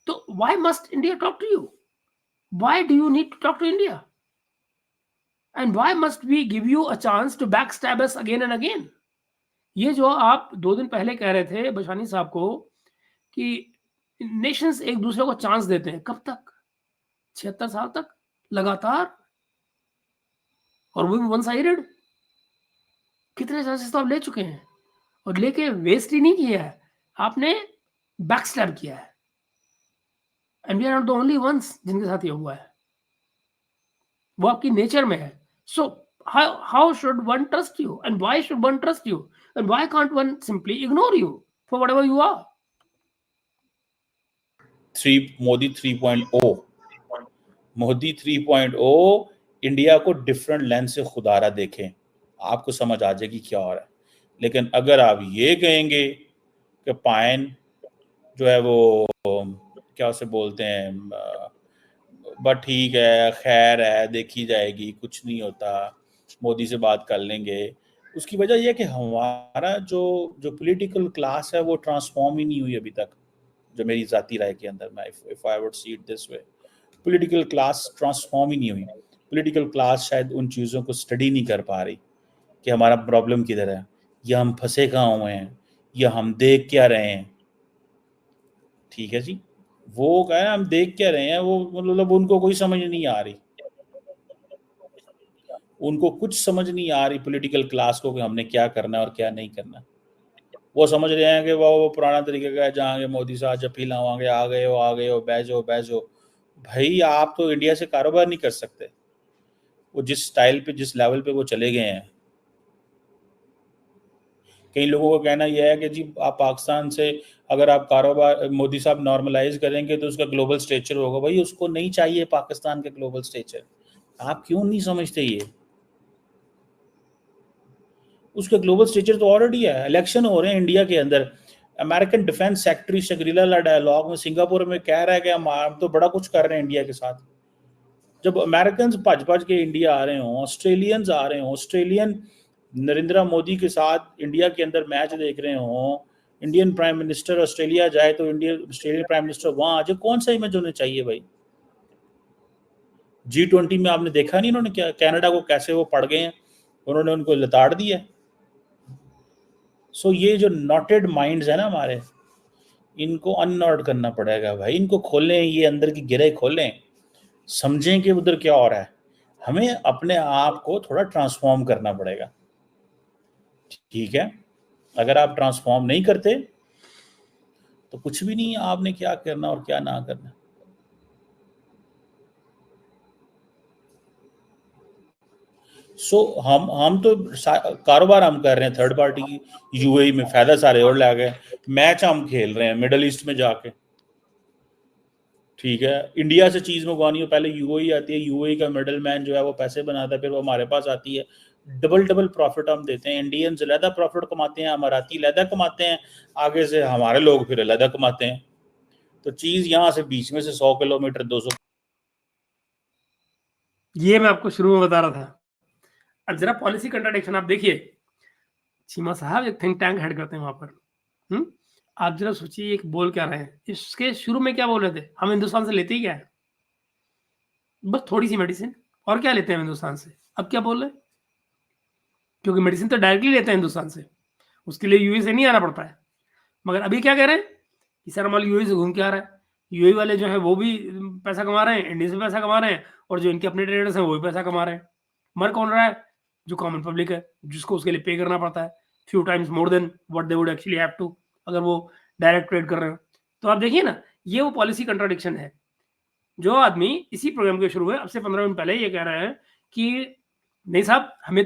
तो why must India talk to you? Why do you need to talk to India? And why must we give you a chance to back stab us again and again? ये जो आप 2 दिन पहले कह रहे थे बशानी साहब को कि नेशंस एक दूसरे को चांस देते हैं, कब तक? 76 साल तक लगातार, और वो भी वन साइडेड. कितने चांसेस तो आप ले चुके हैं, और लेके वेस्ट ही नहीं किया है, आपने बैकस्टैब किया है. And we are not the only ones जिनके साथ ये हुआ है. वो आपकी नेचर में है. सो how should one trust you, and why should one trust you, and why can't one simply ignore you for whatever you are? Modi 3.0 Modi 3.0 India को डिफरेंट लेंस से खुदारा देखें, आपको समझ आ जाएगी क्या हो रहा है. लेकिन अगर आप ये कहेंगे कि पायन जो है वो क्या उसे बोलते हैं, बट ठीक है, खैर है, देखी जाएगी, कुछ नहीं होता, मोदी से बात कर लेंगे, उसकी वजह यह है कि हमारा जो पॉलिटिकल क्लास है वो ट्रांसफॉर्म ही नहीं हुई अभी तक. जो मेरी जाती राय के अंदर, मैं if I would see it this way, political class transform ही नहीं हुई. पॉलिटिकल क्लास शायद उन चीज़ों को स्टडी नहीं कर पा रही कि हमारा प्रॉब्लम किधर है, या हम फंसे कहाँ हुए हैं, या हम देख क्या रहे हैं. ठीक है जी, वो कह रहे हैं हम देख क्या रहे हैं, वो मतलब उनको कोई समझ नहीं आ रही, उनको कुछ समझ नहीं आ रही पॉलिटिकल क्लास को कि हमने क्या करना है और क्या नहीं करना. वो समझ रहे हैं कि वो पुराना तरीके का है, जहाँ मोदी साहब जब पी लाओगे आ गए हो बैजो. भाई आप तो इंडिया से कारोबार नहीं कर सकते. वो जिस स्टाइल पे, जिस लेवल पे वो चले गए हैं. कई लोगों का कहना यह है कि जी आप पाकिस्तान से अगर आप कारोबार मोदी साहब नॉर्मलाइज करेंगे तो उसका ग्लोबल स्टेचर होगा. भाई उसको नहीं चाहिए पाकिस्तान का ग्लोबल स्टेचर. आप क्यों नहीं समझते ये? उसका ग्लोबल स्टेचर तो ऑलरेडी है. इलेक्शन हो रहे हैं इंडिया के अंदर. American defence secretary Shangri La dialogue में सिंगापुर में कह रहा है कि हम तो बड़ा कुछ कर रहे हैं इंडिया के साथ. जब अमेरिकन भज के इंडिया आ रहे हों, ऑस्ट्रेलियंस आ रहे हों, ऑस्ट्रेलियन नरेंद्र मोदी के साथ इंडिया के अंदर मैच देख रहे हों, इंडियन प्राइम मिनिस्टर ऑस्ट्रेलिया जाए तो ऑस्ट्रेलियन प्राइम मिनिस्टर वहां आ जाए, कौन सा इमेज उन्हें चाहिए भाई? G20 में आपने देखा नहीं उन्होंने क्या, कनाडा को कैसे वो पड़ गए हैं, उन्होंने उनको लताड़ दिया. सो ये जो नॉटेड माइंड्स है ना हमारे, इनको अननॉट करना पड़ेगा भाई. इनको खोलें, ये अंदर की गिरह खोलें, समझें कि उधर क्या हो रहा है. हमें अपने आप को थोड़ा ट्रांसफॉर्म करना पड़ेगा. ठीक है, अगर आप ट्रांसफॉर्म नहीं करते तो कुछ भी नहीं है आपने क्या करना और क्या ना करना. सो हम तो कारोबार हम कर रहे हैं थर्ड पार्टी की, यूएई में फायदा सारे और ला गए. मैच हम खेल रहे हैं मिडल ईस्ट में जाके. ठीक है, इंडिया से चीज मंगवानी हो पहले यूएई आती है, यूएई का मिडल मैन जो है वो पैसे बनाता है, फिर वो हमारे पास आती है. डबल प्रॉफिट हम देते हैं. इंडियंस अलहदा प्रॉफिट कमाते हैं, अमाराती अलहदा कमाते हैं, आगे से हमारे लोग फिर अलहदा कमाते हैं. तो चीज यहाँ से बीच में से 100 किलोमीटर 200. ये मैं आपको शुरू में बता रहा था अब जरा पॉलिसी कंट्राडिक्शन आप देखिए, चीमा साहब एक थिंक टैंक हेड करते हैं वहां पर। आप जरा सोचिए एक बोल क्या रहे हैं, इसके शुरू में क्या बोल रहे थे, हम हिंदुस्तान से लेते ही क्या है, बस थोड़ी सी मेडिसिन, और क्या लेते हैं हिंदुस्तान से। अब क्या बोल रहे हैं, क्योंकि मेडिसिन तो डायरेक्टली लेते हैं हिंदुस्तान से, उसके लिए यूएई से नहीं आना पड़ता है। मगर अभी क्या कह रहे हैं कि सर हमारा यूएई से घूम के आ रहा है, यूएई वाले जो है वो भी पैसा कमा रहे हैं, इंडिया से पैसा कमा रहे हैं, और जो इनके अपने ट्रेडर्स हैं वो भी पैसा कमा रहे हैं। मर कौन रहा है, जो कॉमन पब्लिक है, जिसको उसके लिए पे करना पड़ता है few times more than what they would actually have to, अगर वो डायरेक्ट ट्रेड कर रहे हो। तो आप देखिए ना, ये वो पॉलिसी कंट्राडिक्शन है। जो आदमी इसी प्रोग्राम के शुरू हुए अब से 15 मिनट पहले ये कह रहे हैं कि नहीं साहब हम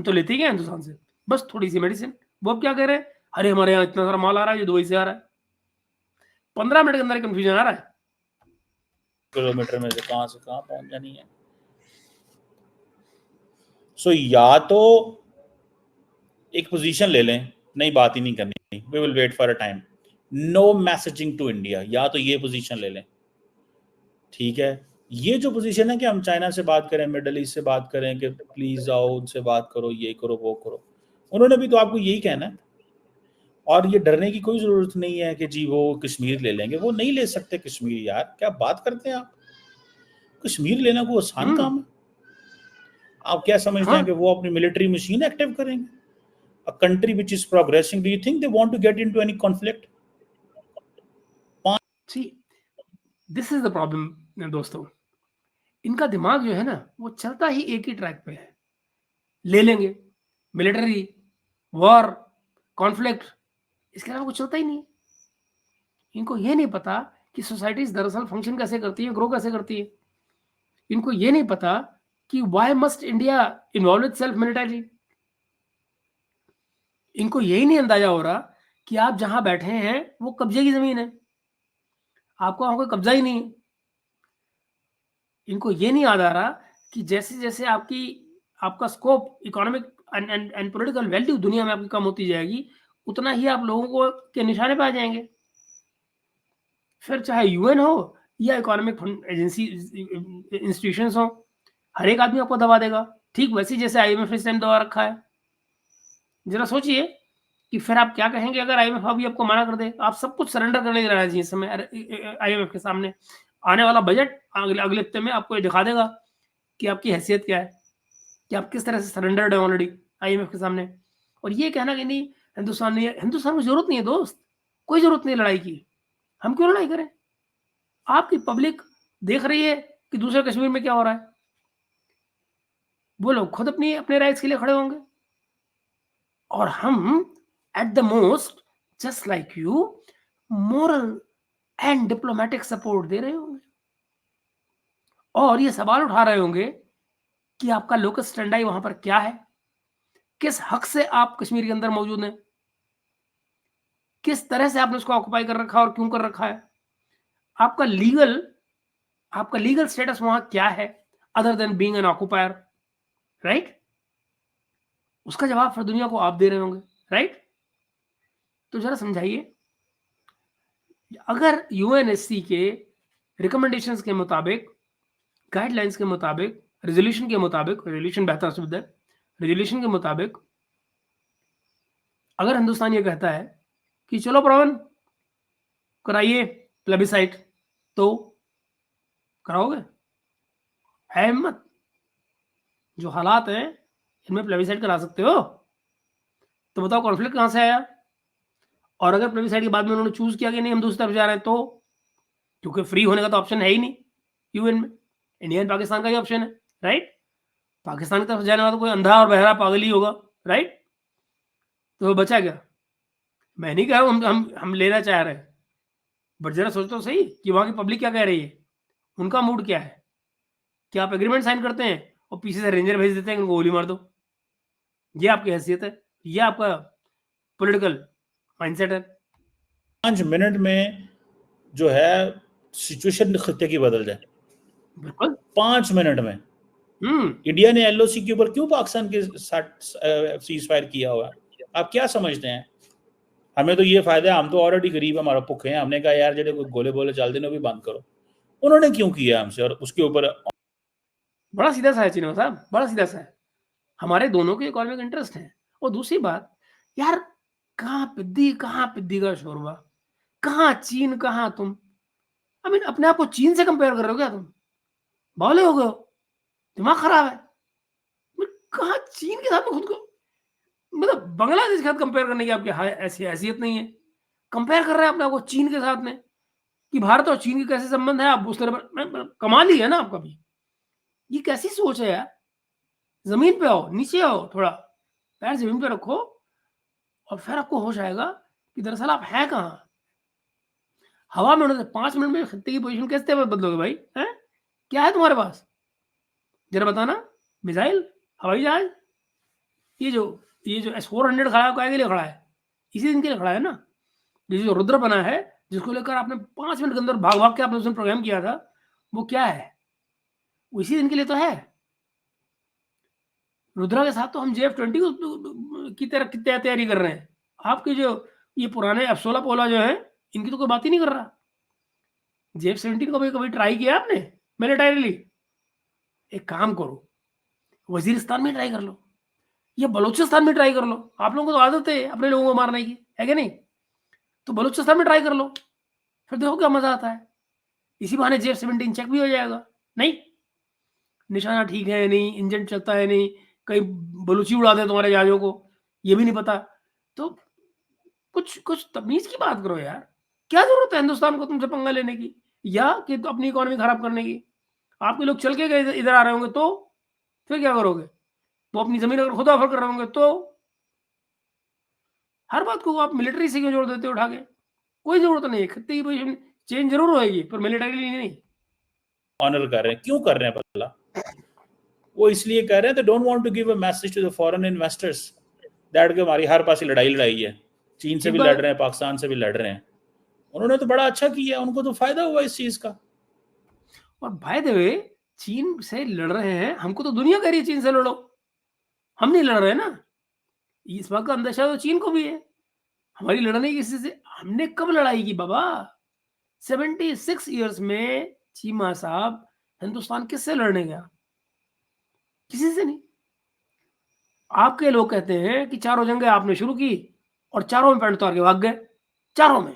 तो लेते ही गए हिंदुस्तान से, बस थोड़ी सी मेडिसिन, वो अब क्या कह रहे हैं, अरे हमारे यहाँ इतना सारा माल आ रहा है जो दुबई से आ रहा है। 15 मिनट के अंदर कंफ्यूजन आ रहा है, किलोमीटर में से कहां पहुंच जानी है। सो या तो एक पोजीशन ले लें, नहीं बात ही नहीं करनी, we will wait for a time, no messaging to India, या तो ये पोजीशन ले लें। ठीक है, ये जो पोजीशन है कि हम चाइना से बात करें, मिडल ईस्ट से बात करें कि प्लीज आओ उनसे बात करो, ये करो वो करो, उन्होंने भी तो आपको यही कहना है। और ये डरने की कोई जरूरत नहीं है कि जी वो कश्मीर ले लेंगे, वो नहीं ले सकते कश्मीर। यार क्या बात करते हैं आप, कश्मीर लेना कोई आसान काम है? आप क्या समझते हैं कि वो अपनी मिलिट्री मशीन एक्टिव करेंगे? A country which is progressing, do you think they want to get into any conflict? See this is the problem दोस्तों, इनका दिमाग जो है ना वो चलता ही एक ही ट्रैक पे है, ले लेंगे, मिलिट्री, वॉर, कॉन्फ्लिक्ट, इसके अलावा कुछ चलता ही नहीं। इनको ये नहीं पता कि सोसाइटीज दरअसल फंक्शन कैसे करती है, ग्रो कैसे करती है। इनको ये नहीं पता कि why must India involve with self military. इनको यही नहीं अंदाजा हो रहा कि आप जहां बैठे हैं वो कब्जे की जमीन है, आपको वहां कोई कब्जा ही नहीं है। इनको ये नहीं याद आ रहा कि जैसे जैसे आपका scope economic and political value दुनिया में आपकी कम होती जाएगी, उतना ही आप लोगों को के निशाने पे आ जाएंगे। फिर चाहे यूएन हो या इकोनॉमिक एजेंसी इंस्टीट्यूशंस हो, हर एक आदमी आपको दबा देगा, ठीक वैसे जैसे आईएमएफ इस टाइम दबा रखा है। जरा सोचिए कि फिर आप क्या कहेंगे अगर आईएमएफ अभी आपको मना कर दे, आप सब कुछ सरेंडर करने के राजी इस समय आईएमएफ के सामने। आने वाला बजट अगले हफ्ते में आपको ये दिखा देगा कि आपकी हैसियत क्या है, कि आप किस तरह से सरेंडर्ड है ऑलरेडी आईएमएफ के सामने। और ये कहना कि नहीं हिंदुस्तान को जरूरत नहीं है दोस्त, कोई जरूरत नहीं है लड़ाई की, हम क्यों लड़ाई करें। आपकी पब्लिक देख रही है कि दूसरे कश्मीर में क्या हो रहा है, वो लोग खुद अपने राइट्स के लिए खड़े होंगे, और हम at the most just like you moral and diplomatic support दे रहे होंगे, और ये सवाल उठा रहे होंगे कि आपका लोकस स्टैंडाई वहां पर क्या है, किस हक से आप कश्मीर के अंदर मौजूद हैं, किस तरह से आपने उसको ऑक्युपाई कर रखा है और क्यों कर रखा है, आपका लीगल स्टेटस वहां क्या है other than being an occupier, right. उसका जवाब फिर दुनिया को आप दे रहे होंगे, राइट। तो जरा समझाइए, अगर यूएनएससी के रिकमेंडेशंस के मुताबिक, गाइडलाइंस के मुताबिक, रेजोल्यूशन के मुताबिक, रेजोल्यूशन बेहतर शब्द है, रेजोल्यूशन के मुताबिक अगर हिंदुस्तान ये कहता है कि चलो प्रवन कराइए प्लेबिसाइट, तो कराओगे? है हिम्मत? जो हालात हैं इनमें प्लेबिसाइट करा सकते हो? तो बताओ कॉन्फ्लिक्ट कहां से आया। और अगर प्लेबिसाइट के बाद में उन्होंने चूज किया कि नहीं हम दूसरी तरफ जा रहे हैं, तो क्योंकि फ्री होने का तो ऑप्शन है ही नहीं यूएन में, इंडिया एंड पाकिस्तान का ही ऑप्शन है, राइट। पाकिस्तान की तरफ जाने वाला तो कोई अंधा और बहरा पागल ही होगा, राइट। तो बचा क्या। मैं नहीं कह रहा हूं हम लेना चाह रहे हैं, बट जरा सोचो तो सही कि वहां की पब्लिक क्या कह रही है, उनका मूड क्या है। क्या आप एग्रीमेंट साइन करते हैं और पीछे से रेंजर भेज देते हैं उनको गोली मार दो, ये आपकी हैसियत है, ये आपका पॉलिटिकल माइंडसेट है। 5 मिनट में जो है सिचुएशन खत्ते की बदल जाए, बिल्कुल 5 मिनट में। इंडिया ने एलओसी के ऊपर क्यों पाकिस्तान के साथ सीज फायर किया हुआ, आप क्या समझते हैं? हमें तो ये फायदा है, हम तो ऑलरेडी गरीब हमारा भुखे हैं, हमने कहा यार जेडे गोले बोले चल देने भी बंद करो। उन्होंने क्यों किया हमसे, और उसके ऊपर बड़ा सीधा सा है चिन्ह साहब, बड़ा सीधा सा है। हमारे दोनों के इकोनॉमिक इंटरेस्ट हैं। और दूसरी बात यार, कहाँ पिद्दी का शोरबा, कहाँ चीन, कहाँ तुम। आई मीन अपने आप को चीन से कंपेयर कर रहे हो क्या तुम? बावले हो गए हो, दिमाग खराब है। कहाँ चीन के साथ में खुद को, मतलब बांग्लादेश के साथ कंपेयर करने की आपकी ऐसी हैसियत नहीं है। कंपेयर कर रहे हैं अपने आप को चीन के साथ में, कि भारत और चीन के कैसे संबंध है, आप उस तरह कमाल ही है ना आपका भी। ये कैसी सोच है यार? जमीन पे आओ, नीचे आओ, थोड़ा पैर जमीन पे रखो और फिर आपको होश आएगा कि दरअसल आप हैं कहाँ। हवा में उड़ने से 5 मिनट में खत्ते की पोजीशन कैसे बदलोगे भाई? हैं? क्या है तुम्हारे पास? जरा बताना। मिसाइल, हवाई जहाज, ये जो S-400 खड़ा है, काय के लिए खड़ा है? इसी दिन के लिए खड़ा है ना। ये जो रुद्र बना है, जिसको लेकर आपने 5 मिनट के अंदर भाग के आपने उसमें प्रोग्राम किया था, वो क्या है? वो इसी दिन के लिए तो है। रुद्रा के साथ तो हम JF-20 की तरह तैयारी कर रहे हैं। आपके जो ये पुराने F-16 पोला जो है, इनकी तो कोई बात ही नहीं कर रहा। JF-17 को कभी ट्राई किया आपने मिलिटरीली? एक काम करो, वजीरिस्तान में ट्राई कर लो या बलूचिस्तान में ट्राई कर लो। आप लोगों को तो आदत है अपने लोगों को मारने की, है कि नहीं? तो बलूचिस्तान में ट्राई कर लो, फिर देखो क्या मजा आता है। इसी बहाने JF-17 चेक भी हो जाएगा। नहीं, निशाना ठीक है नहीं, इंजन चलता है नहीं, कहीं बलूची उड़ा दे तुम्हारे जहाजों को, ये भी नहीं पता। तो कुछ तमीज की बात करो यार। क्या जरूरत है हिंदुस्तान को तुमसे पंगा लेने की, या कि तो अपनी इकोनॉमी खराब करने की? आपके लोग चल के गए इधर आ रहे होंगे तो फिर क्या करोगे? तो अपनी जमीन अगर खुदा ऑफर कर रहे होंगे तो हर बात को आप मिलिट्री से क्यों जोड़ देते हो उठा के? कोई जरूरत नहीं है। खत्ते की पोजीशन चेंज जरूर होगी पर मिलिटरी नहीं। ऑनर कर रहे हैं, क्यों कर रहे हैं भला? वो इसलिए कर रहे हैं, they don't want to give a message to the foreign investors that कि हमारी हर पास लड़ाई है, चीन से भी लड़ रहे हैं, पाकिस्तान से भी लड़ रहे हैं। उन्होंने तो बड़ा अच्छा किया, उनको तो फायदा हुआ इस चीज का। और बाय द वे, चीन से लड़ रहे हैं, हमको तो दुनिया कह रही है चीन से लड़ो, हम नहीं लड़ रहे ना। इस बात का अंदेशा तो चीन को भी है। हमारी लड़ने किसी से, हमने कब लड़ाई की बाबा? 76 ईयर्स में चीमा साहब हिंदुस्तान किससे लड़ने गया? किसी से नहीं। आपके लोग कहते हैं कि चारों जंगें आपने शुरू की और चारों में पैंट उतार के भाग गए। चारों में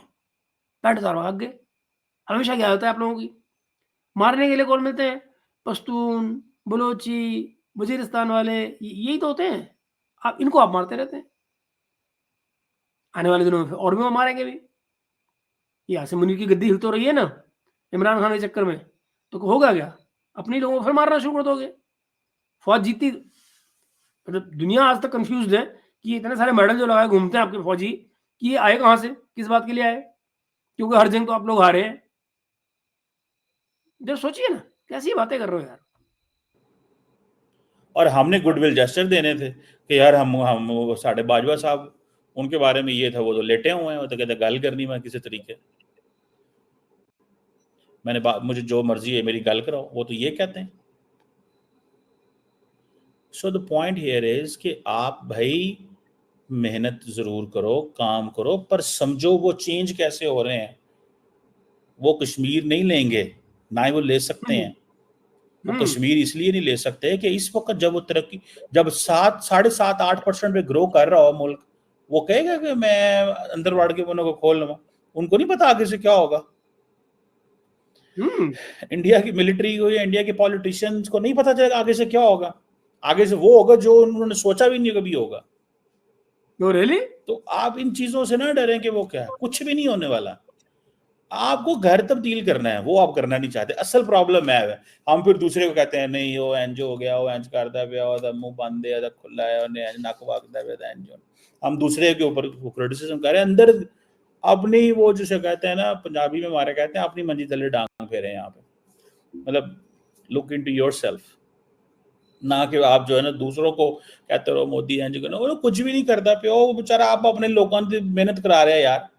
पैंट उतार भाग गए। हमेशा क्या होता है आप लोगों की? मारने के लिए कौन मिलते हैं? पश्तून, बलोची, वजीरिस्तान वाले, यही तो होते हैं। आप इनको आप मारते रहते हैं। आने वाले दिनों में फिर और भी वो मारेंगे भी। ये आसिम मुनीर की गद्दी हिल तो रही है ना इमरान खान के चक्कर में, तो होगा क्या? अपने लोगों को फिर मारना शुरू कर दोगे। फौज जीती, मतलब दुनिया आज तक कंफ्यूज है कि इतने सारे मेडल जो लगाए घूमते हैं आपके फौजी, कि ये आए कहाँ से, किस बात के लिए आए? क्योंकि हर जंग तो आप लोग हारे हैं। जब सोचिए ना, कैसी बातें कर रहे हो यार। और हमने गुडविल जेस्चर देने थे कि यार हम साढ़े बाजवा साहब, उनके बारे में ये था, वो तो लेटे हुए हैं, वो तो कहते गल करनी मैं किसी तरीके, मुझे जो मर्जी है मेरी गल कराओ, वो तो ये कहते हैं। So the point here is कि आप भाई मेहनत जरूर करो, काम करो, पर समझो वो चेंज कैसे हो रहे हैं। वो कश्मीर नहीं लेंगे, ना ही वो ले सकते हैं। वो कश्मीर इसलिए नहीं ले सकते कि इस वक्त जब वो तरक्की, जब 7.5-8% पे ग्रो कर रहा हो मुल्क, वो कहेगा कि मैं अंदर बढ़ के उनको खोल लूंगा। उनको नहीं पता आगे से क्या होगा। इंडिया की मिलिट्री को या इंडिया के पॉलिटिशियंस को नहीं पता चलेगा आगे से क्या होगा। आगे से वो होगा जो उन्होंने सोचा भी नहीं कभी होगा। really? तो आप इन चीजों से ना डरें कि वो क्या है, कुछ भी नहीं होने वाला। आपको घर तब्दील करना है, वो आप करना नहीं चाहते। असल प्रॉब्लम है हम फिर दूसरे को कहते हैं नहीं वो इंज हो गया, वो इंज करता पिया, वो मुंह बंद है, खुला है, और नक वागदा पिया इंज। हम दूसरे के ऊपर क्रिटिसिज्म कर रहे हैं, अंदर अपनी वो जिसे कहते हैं ना, पंजाबी में हमारे कहते हैं अपनी मंजी तले डांग फेरे यहाँ पे। मतलब लुक इनटू योरसेल्फ, ना कि आप जो है ना दूसरों को कहते रहो मोदी इंज करना, वो कुछ भी नहीं करता पिया। वो बेचारा आप अपने लोगों की मेहनत करा रहे हैं यार।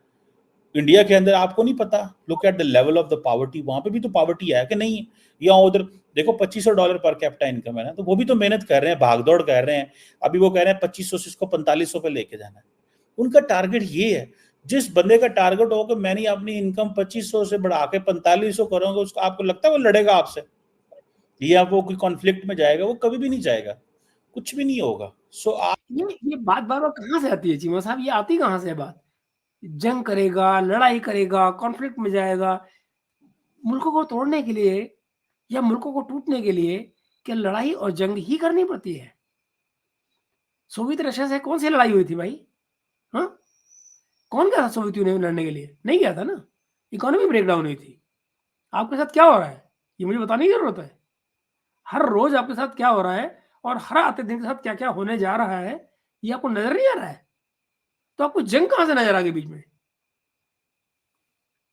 इंडिया के अंदर आपको नहीं पता, look at the level of the poverty, वहां पे भी तो पॉवर्टी है कि नहीं? या उधर देखो $2500 पर कैपिटा इनकम है ना, तो वो भी तो मेहनत कर रहे हैं, भागदौड़ कर रहे हैं। अभी वो कह रहे हैं 2500 से इसको 4500 पे लेके जाना है। उनका टारगेट ये है। जिस बंदे का टारगेट हो कि मैंने अपनी इनकम 2500 से बढ़ा के 4500 करूंगा, उसको आपको लगता है वो लड़ेगा आपसे? ये आपको कोई कॉन्फ्लिक्ट में जाएगा? वो कभी भी नहीं जाएगा। कुछ भी नहीं होगा। सो आप ये बात बार-बार कहाँ से आती है चीमा साहब? ये आती कहाँ से है बात? जंग करेगा, लड़ाई करेगा, कॉन्फ्लिक्ट में जाएगा। मुल्कों को तोड़ने के लिए या मुल्कों को टूटने के लिए क्या लड़ाई और जंग ही करनी पड़ती है? सोवियत रशिया से कौन सी लड़ाई हुई थी भाई? हाँ? कौन गया था सोवियत यूनियन में लड़ने के लिए? नहीं गया था ना। इकोनॉमी ब्रेकडाउन हुई थी। आपके साथ क्या हो रहा है? ये मुझे बताने की ज़रूरत है। हर रोज़ आपके साथ क्या हो रहा है और हर आते दिन के साथ क्या-क्या होने जा रहा है, ये आपको नज़र नहीं आ रहा है? तो आपको जंग कहाँ से नज़र आ गई बीच में?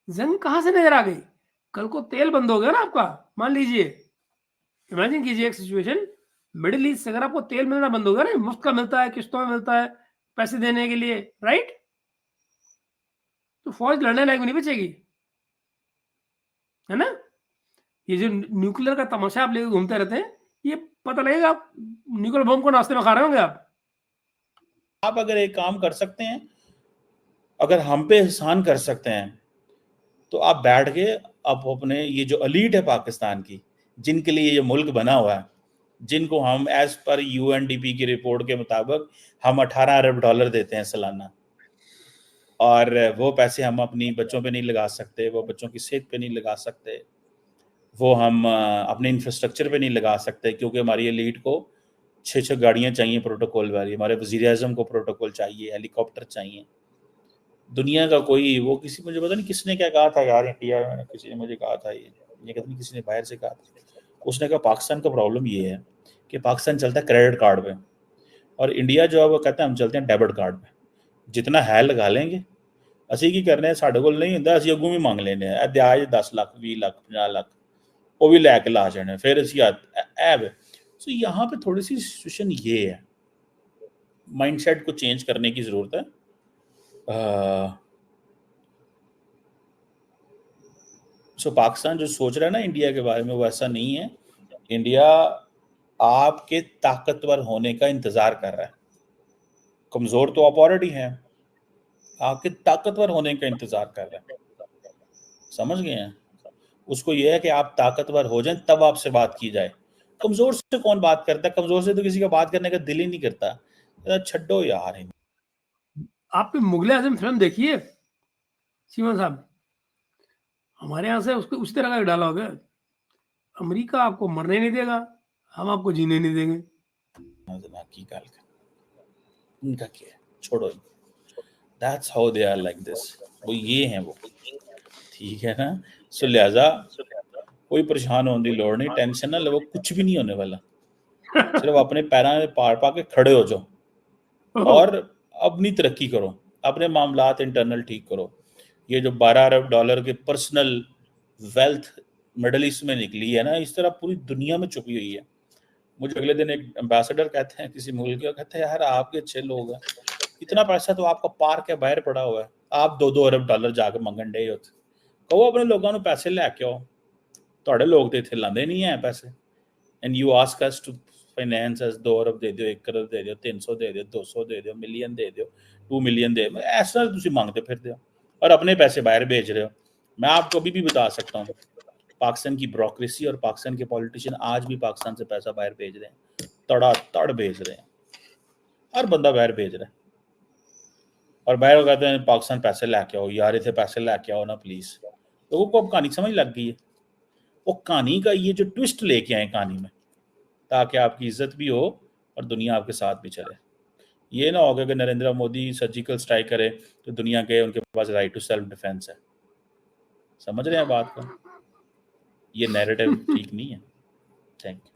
जंग कहाँ से नज़र आ गई? कल को तेल बंद हो गया ना आपका, मान लीजिए, इमेजिन कीजिए एक सिचुएशन, मिडल ईस्ट से अगर आपको तेल मिलना बंद हो गया ना, मुफ्त का मिलता है, किस्तों में मिलता है, पैसे देने के लिए, राइट? तो फ़ौज लड़ने लायक भी नहीं बचेगी, है ना? ये जो न्यूक्लियर का तमाशा आप लेके घूमते रहते हैं, ये पता लगेगा आप न्यूक्लियर बम को नाश्ते में खा रहे होंगे आप। अगर एक काम कर सकते हैं, अगर हम पे एहसान कर सकते हैं, तो आप बैठ के आप अपने ये जो एलीट है पाकिस्तान की, जिनके लिए ये मुल्क बना हुआ है, जिनको हम एज पर यूएनडीपी की रिपोर्ट के मुताबिक हम 18 अरब डॉलर देते हैं सालाना, और वो पैसे हम अपनी बच्चों पे नहीं लगा सकते, वो बच्चों की सेहत पे नहीं लगा सकते, वो हम अपने इंफ्रास्ट्रक्चर पे नहीं लगा सकते, क्योंकि हमारी एलीट को 6-6 गाड़ियाँ चाहिए प्रोटोकॉल वाली, हमारे वज़ीर आज़म को प्रोटोकॉल चाहिए, हेलीकॉप्टर चाहिए। दुनिया का कोई वो किसी, मुझे पता नहीं किसने क्या कहा था यार, इंडिया में किसी ने मुझे कहा था, ये कहते नहीं किसी ने बाहर से कहा था, उसने कहा पाकिस्तान का प्रॉब्लम ये है कि पाकिस्तान चलता है क्रेडिट कार्ड पे, और इंडिया जो है वो कहता है हम चलते हैं डेबिट कार्ड पे। जितना है लगा लेंगे, ਅਸੀਂ ਕੀ करने ਸਾਡੇ ਕੋਲ नहीं ਹੁੰਦਾ, ਅਸੀਂ ਅੱਗੋਂ ਵੀ ਮੰਗ ਲੈਂਦੇ ਆ, ਦਿਆਜ 10 ਲੱਖ 20 ਲੱਖ 50 ਲੱਖ वो भी लैके ला जाने, फिर ਅਸੀਂ ऐब। सो यहाँ पे थोड़ी सी सिचुएशन ये है, माइंडसेट को चेंज करने की ज़रूरत है। सो पाकिस्तान जो सोच रहा है ना इंडिया के बारे में, वो ऐसा नहीं है। इंडिया आपके ताकतवर होने का इंतज़ार कर रहा है। कमज़ोर तो आप ऑलरेडी हैं, आपके ताकतवर होने का इंतज़ार कर रहा है। समझ गए हैं? उसको ये है कि आप ताकतवर हो जाएं तब आपसे बात की जाए। कमज़ोर से कौन बात करता है? कमज़ोर से तो किसी का बात करने का दिल ही नहीं करता। छड्डो यार। आपने मुगले आज़म फ़िल्म देखी है? सीमा साहब, हमारे यहाँ से उसको उस तरह का डायलॉग है, अमेरिका आपको मरने नहीं देगा, हम आपको जीने नहीं देंगे। दिमाग की गाल कर, उनका क्या है, छोड़ो। That's how they are like this. वो ये हैं वो, ठीक है ना? सो लिहाजा कोई परेशान होने की लोड़ नहीं, टेंशन ना लो, कुछ भी नहीं होने वाला। सिर्फ अपने पैरों में पार पा के खड़े हो जाओ और अपनी तरक्की करो, अपने मामलात इंटरनल ठीक करो। ये जो 12 अरब डॉलर के पर्सनल वेल्थ मिडल ईस्ट में निकली है ना, इस तरह पूरी दुनिया में छुपी हुई है। मुझे अगले दिन एक एम्बेसडर कहते हैं किसी मुल्क के, कहते हैं यार आपके अच्छे लोग हैं, इतना पैसा तो आपका पार्क के बाहर पड़ा हुआ है, आप 2-2 अरब डॉलर जाके मंगन डे हो। कहो अपने लोगों को पैसे लैके आओ, ਤੁਹਾਡੇ लोग तो इतने लाते नहीं है पैसे, and you ask us to finance us 2 अरब दे दो, 1 करोड़ दे दो, 300 दे दो, 200 दे दो, मिलियन दे दो, 2 मिलियन दे दो, ऐसा तुम मांगते फिरते हो और अपने पैसे बाहर भेज रहे हो। मैं आपको अभी भी बता सकता हूँ, पाकिस्तान की ब्यूरोक्रेसी और पाकिस्तान के पॉलिटिशियन आज भी पाकिस्तान से पैसा बाहर भेज रहे हैं, तड़ भेज रहे हैं, हर बंदा बाहर भेज रहा है। और बाहर कहते हैं पाकिस्तान पैसे लैके आओ यार, इतने पैसे लैके आओ ना प्लीज। लोगों को अब कहानी समझ लग गई है, वो कहानी का ये जो ट्विस्ट लेके आए कहानी में, ताकि आपकी इज्जत भी हो और दुनिया आपके साथ भी चले। ये ना होगा कि नरेंद्र मोदी सर्जिकल स्ट्राइक करे तो दुनिया के उनके पास राइट टू सेल्फ डिफेंस है। समझ रहे हैं बात को? ये नैरेटिव ठीक नहीं है। Thank you.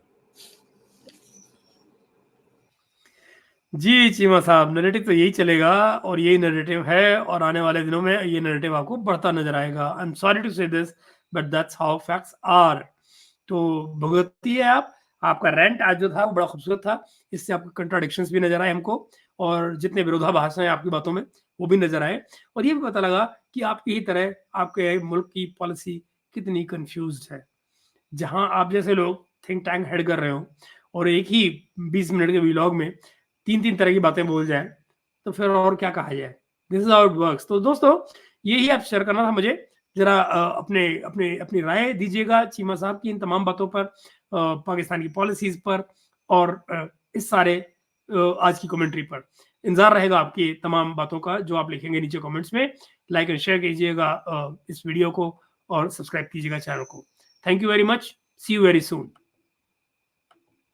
जी, चीमा साहब, नैरेटिव तो यही चलेगा और यही नैरेटिव है और आने वाले दिनों में ये नैरेटिव आपको बढ़ता नज़र आएगा। I am sorry to say this, but that's how facts are. तो भुगतिए आप। आपका रैंट आज जो था वो बड़ा खूबसूरत था। इससे आपको कंट्राडिक्शंस भी नज़र आए हमको और जितने विरोधाभास हैं आपकी बातों में, वो भी नज़र आए और ये भी पता लगा कि आपकी ही तरह आपके मुल्क की पॉलिसी कितनी कन्फ्यूज़्ड है। जहाँ आप जैसे लोग थिंक टैंक हेड कर रहे हो और एक ही 20 मिनट के व्लॉग में 3-3 तरह की बातें बोल जाएँ, तो फिर और क्या कहा जाए? This is how it works. तो दोस्तों, यही आप शेयर करना था मुझे। ज़रा अपनी राय दीजिएगा चीमा साहब की इन तमाम बातों पर, पाकिस्तान की पॉलिसीज़ पर और इस सारे आज की कमेंट्री पर। इंतजार रहेगा आपकी तमाम बातों का जो आप लिखेंगे नीचे कमेंट्स में। लाइक एंड शेयर कीजिएगा इस वीडियो को और सब्सक्राइब कीजिएगा चैनल को। Thank you very much, see you very soon.